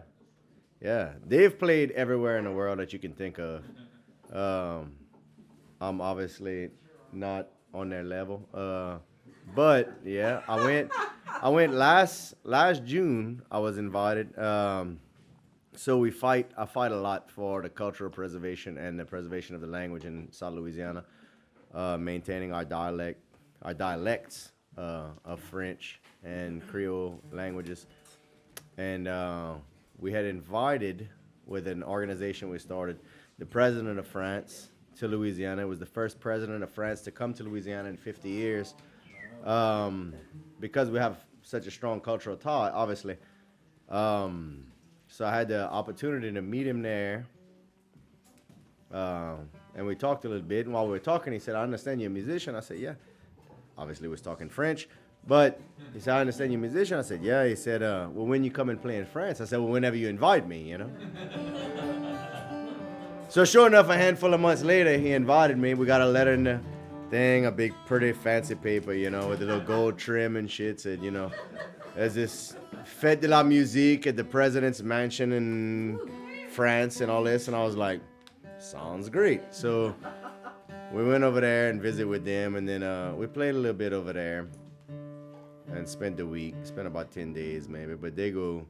Yeah. They've played everywhere in the world that you can think of. I'm obviously not on their level. But yeah, I went last June. I was invited. So I fight a lot for the cultural preservation and the preservation of the language in South Louisiana, maintaining our dialects of French and Creole languages. And we had invited, with an organization we started, the president of France to Louisiana. It was the first president of France to come to Louisiana in 50 years. Because we have such a strong cultural tie, obviously. So I had the opportunity to meet him there. And we talked a little bit. And while we were talking, he said, I understand you're a musician. I said, yeah. Obviously, he was talking French. But he said, I understand you're a musician. I said, yeah. He said, well, when you come and play in France? I said, well, whenever you invite me, you know. So sure enough, a handful of months later, he invited me. We got a letter in the thing, a big, pretty fancy paper, you know, with a little gold trim and shit. Said, you know, there's this Fête de la Musique at the president's mansion in France and all this. And I was like, sounds great. So we went over there and visited with them. And then we played a little bit over there and spent the week. Spent about 10 days maybe. But they go,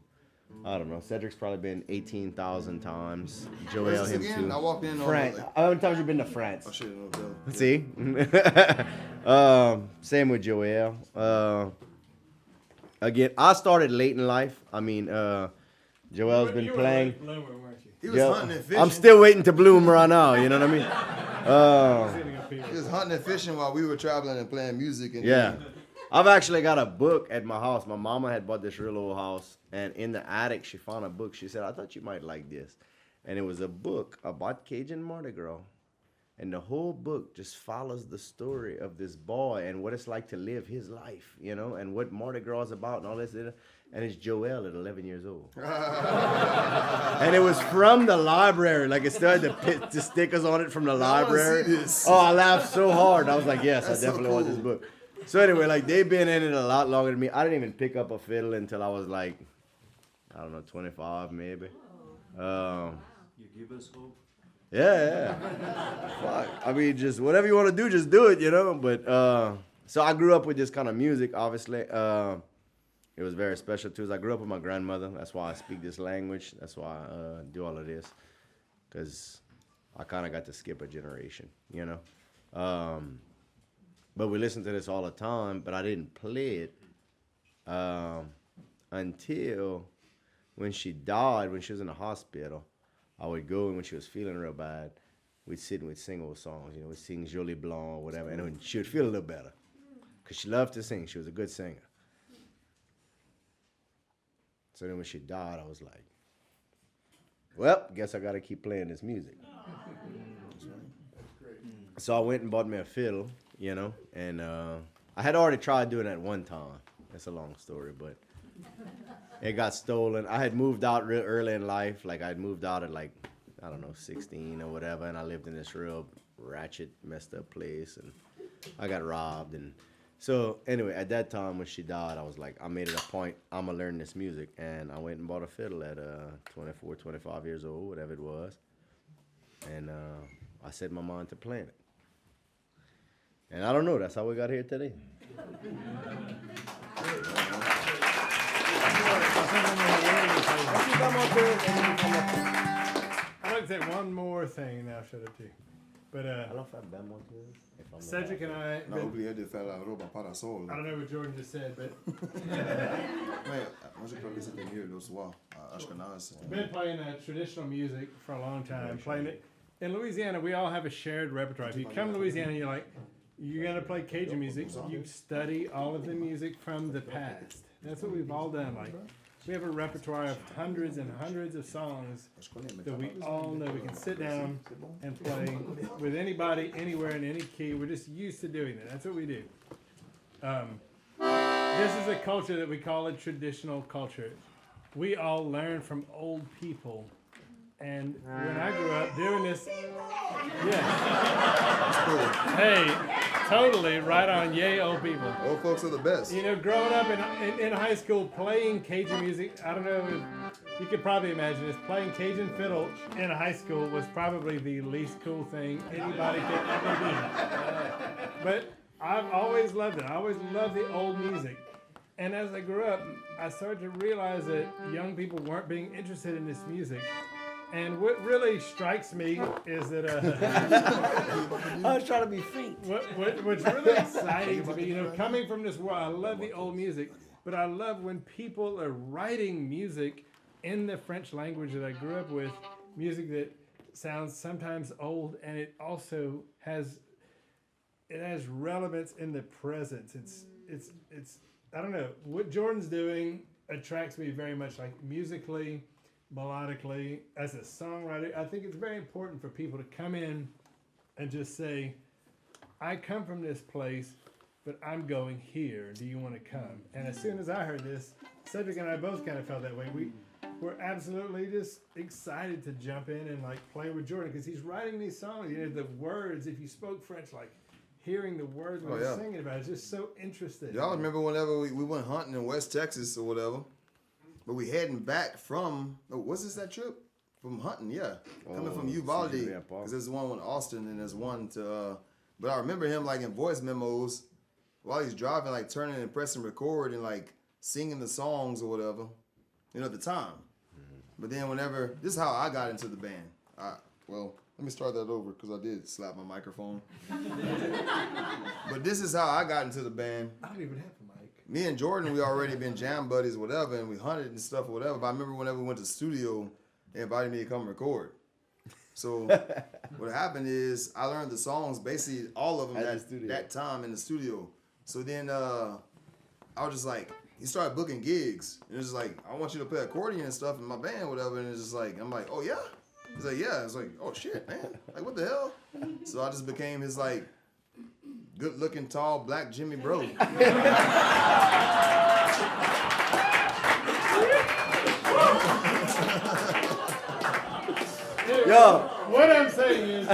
I don't know. Cedric's probably been 18,000 times. Joel, him too. I walked in France. How many times you been to France? Oh, shit. Okay. See? Same with Joel. Again, I started late in life. I mean, Joel's been playing. Bloomer, weren't you? He was hunting and fishing. I'm still waiting to bloom right now. You know what I mean? He was hunting and fishing while we were traveling and playing music. And Yeah. I've actually got a book at my house. My mama had bought this real old house, and in the attic, she found a book. She said, I thought you might like this. And it was a book about Cajun Mardi Gras. And the whole book just follows the story of this boy and what it's like to live his life, you know, and what Mardi Gras is about and all this. And it's Joel at 11 years old. And it was from the library. Like, it started to put the stickers on it from the library. Oh, I laughed so hard. I was like, yes, That's I definitely so want cool. this book. So anyway, like, they've been in it a lot longer than me. I didn't even pick up a fiddle until I was like, I don't know, 25 maybe. You give us hope. Yeah. Fuck. I mean, just whatever you want to do, just do it, you know. But so I grew up with this kind of music, obviously. It was very special too. I grew up with my grandmother. That's why I speak this language. That's why I do all of this, because I kind of got to skip a generation, you know. But we listened to this all the time, but I didn't play it until when she died, when she was in the hospital. I would go, and when she was feeling real bad, we'd sit and we'd sing old songs. You know, we'd sing Jolie Blanc or whatever, and she would feel a little better because she loved to sing. She was a good singer. So then when she died, I was like, well, guess I got to keep playing this music. So I went and bought me a fiddle, you know, and I had already tried doing that one time. That's a long story, but it got stolen. I had moved out real early in life. Like, I'd moved out at, like, I don't know, 16 or whatever, and I lived in this real ratchet, messed up place, and I got robbed. And so anyway, at that time when she died, I was like, I made it a point, I'm going to learn this music. And I went and bought a fiddle at 24, 25 years old, whatever it was. And I set my mind to playing it. And I don't know, that's how we got here today. I'd like to say one more thing, and I'll shut up too. But Cedric and I. Non, oubliez de faire la robe en parasol. I don't know what Jordan just said, but Mais moi j'ai cru que c'était mieux le soir à Ashkenaz. been playing traditional music for a long time. Playing it in Louisiana, we all have a shared repertoire. If you come to Louisiana, you're gonna play Cajun music. You study all of the music from the past. That's what we've all done. Like, we have a repertoire of hundreds and hundreds of songs that we all know. We can sit down and play with anybody, anywhere, in any key. We're just used to doing that. That's what we do. This is a culture that we call a traditional culture. We all learn from old people And when I grew up doing this, yeah. That's cool. Hey, totally right on. Yay, old people. Old folks are the best. You know, growing up in high school playing Cajun music, I don't know if you could probably imagine this, playing Cajun fiddle in high school was probably the least cool thing anybody could ever do. But I've always loved it. I always loved the old music. And as I grew up, I started to realize that young people weren't being interested in this music. And what really strikes me is that I was trying to be faint. what's really exciting to me, you know, coming from this world, I love the old music, but I love when people are writing music in the French language that I grew up with, music that sounds sometimes old, and it also has relevance in the present. It's I don't know, what Jourdan's doing attracts me very much, like musically, melodically, as a songwriter. I think it's very important for people to come in and just say, I come from this place, but I'm going here. Do you want to come? And as soon as I heard this, Cedric and I both kind of felt that way. We're absolutely just excited to jump in and like play with Jourdan because he's writing these songs. You know, the words, if you spoke French, like hearing the words when he's singing about it, it's just so interesting. Y'all remember whenever we went hunting in West Texas or whatever, but we heading back from, what's this, that trip? From hunting, yeah. Coming from Uvalde, because there's one in Austin and there's one to, but I remember him like in voice memos while he's driving, like turning and pressing record and like singing the songs or whatever, you know, at the time. But then whenever, this is how I got into the band. Well, let me start that over because I did slap my microphone. But this is how I got into the band. I don't even have a mic. Me and Jourdan, we already been jam buddies, whatever, and we hunted and stuff or whatever. But I remember whenever we went to the studio, they invited me to come record. So what happened is I learned the songs, basically all of them that time in the studio. So then I was just like, he started booking gigs. And it was just like, I want you to play accordion and stuff in my band, whatever. And it's just like, I'm like, oh yeah? He's like, yeah. It's like, oh shit, man. Like, what the hell? So I just became his like good-looking, tall, black Jimmy Bro. Yo. What I'm saying is,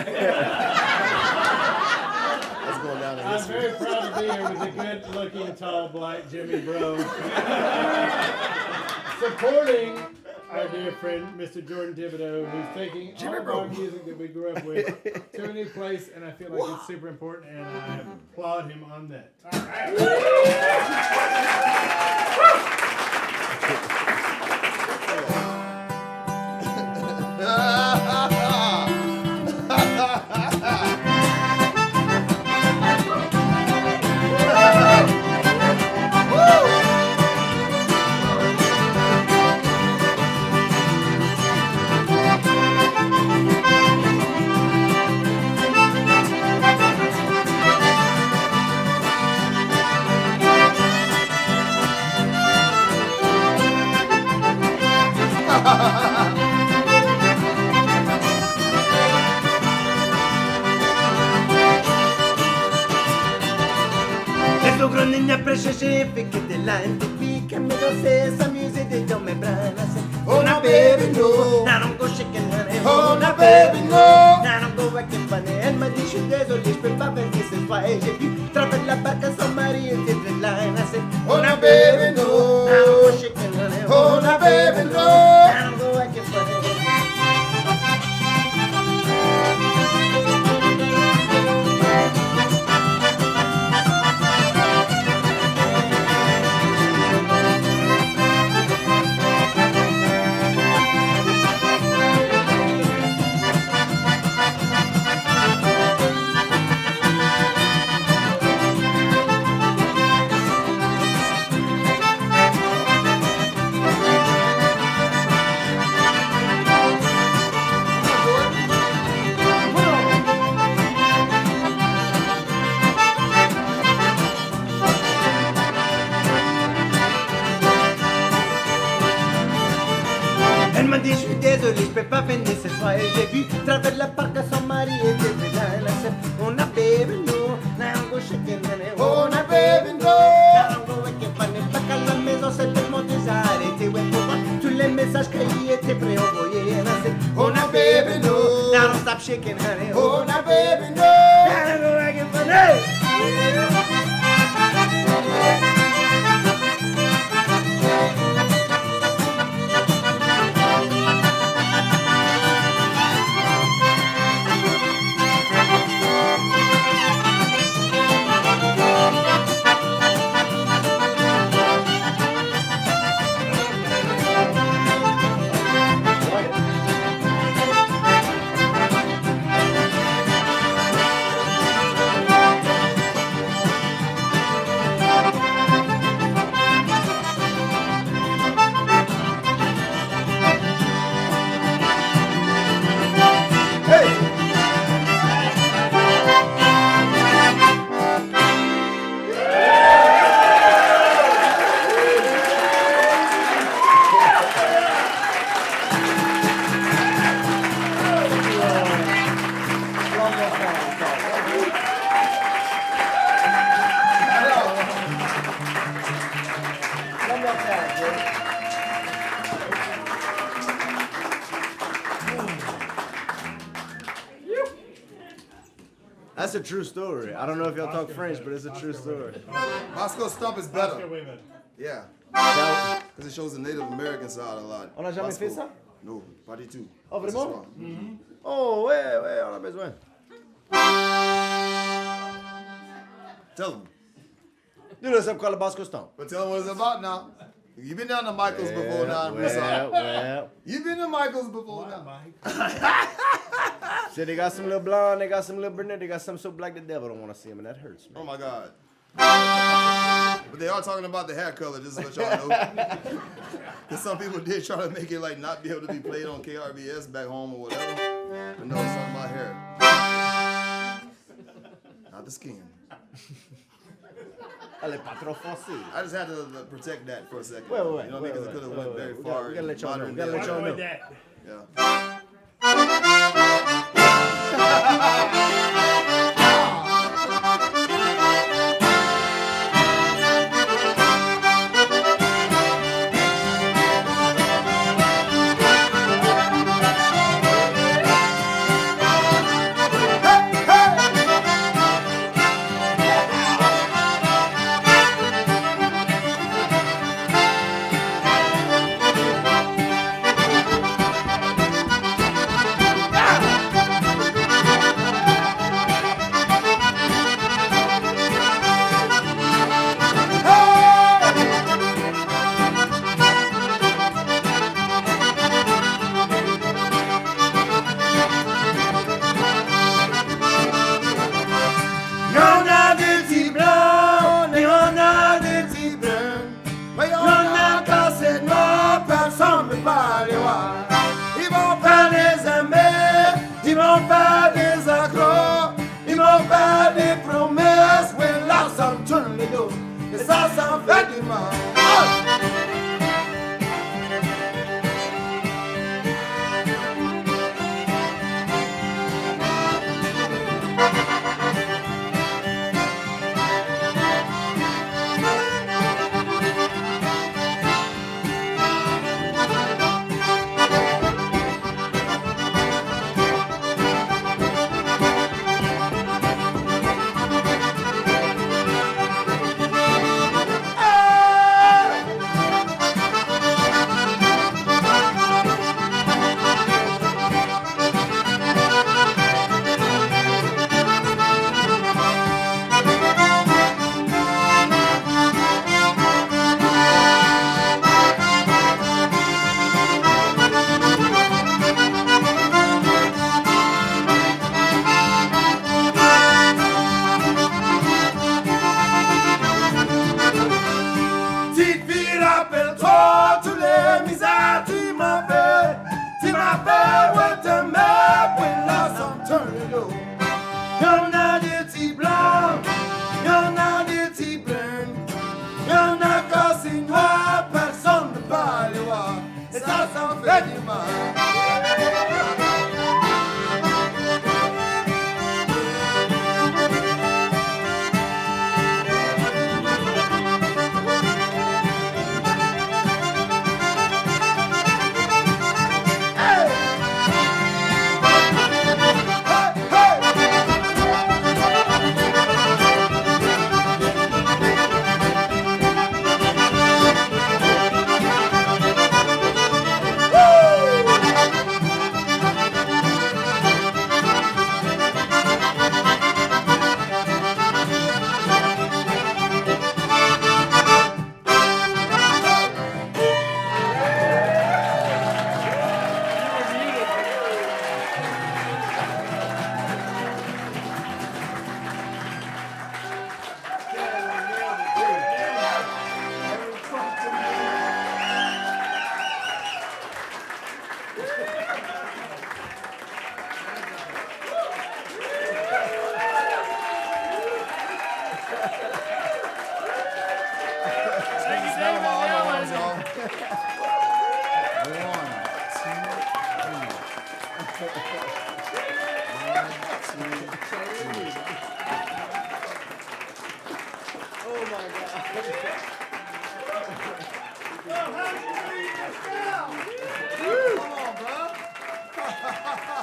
That's going down in I'm history. very proud to be here with a good-looking, tall, black Jimmy Bro, supporting our dear friend, Mr. Jourdan Thibodeaux, who's taking all of our music that we grew up with to a new place, and I feel like it's super important, and I applaud him on that. All right. Fiquete la identifica, me doce s'amuser dans mes bras. Oh, na baby, no. Now don't go shaking, honey. Oh, na baby, no. Now don't go acting funny. Elle m'a dit, je suis désolé, je peux pas venir ce soir. Et j'ai vu traverser la barque à son mari et c'était là. And I said, oh, na baby, no. Now don't go shaking, honey. Oh, na baby, no. Now don't go acting funny. Pas venir ce soir et j'ai vu travers la parc à son mari et était là. Elle a dit, oh na baby no, now go shaking honey. Oh na baby no, now go waking funny. Pas qu'à la maison c'est tellement déjà arrêté. Ouais, pour voir tous les messages qu'il était prêt à envoyer. Elle a dit, oh na stop shaking, honey. Oh, now baby, no. Gotta go back and funny. That's a true story. I don't know if y'all talk French, but it's a true story. Moscow Stomp is better. Oscar, wait a minute. Yeah. Because it shows the Native American side a lot. On n'a jamais fait ça? Non, pas du tout. Oh, Ce vraiment? soir. Oh, ouais, on a besoin. Tell them. Do this up called the Bosco Stomp. But tell them what it's about now. You've been down to Michael's before now. Well. You've been to Michael's before now. So they got some little blonde, they got some little brunette, they got some so black the devil don't want to see them, and that hurts, man. Oh my God. But they are talking about the hair color, just to let y'all know. Because some people did try to make it like not be able to be played on KRBS back home or whatever. But no, it's talking about hair. Not the skin. Elle est pas trop foncée. I just had to protect that for a second. Wait. You know what I mean? Because it could have went very far. We gotta let y'all know. modern We gotta day. let y'all know. With that. Yeah.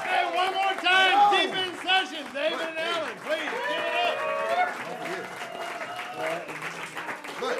Hey, one more time, deep in session, David and Ellen, please give it up. Look.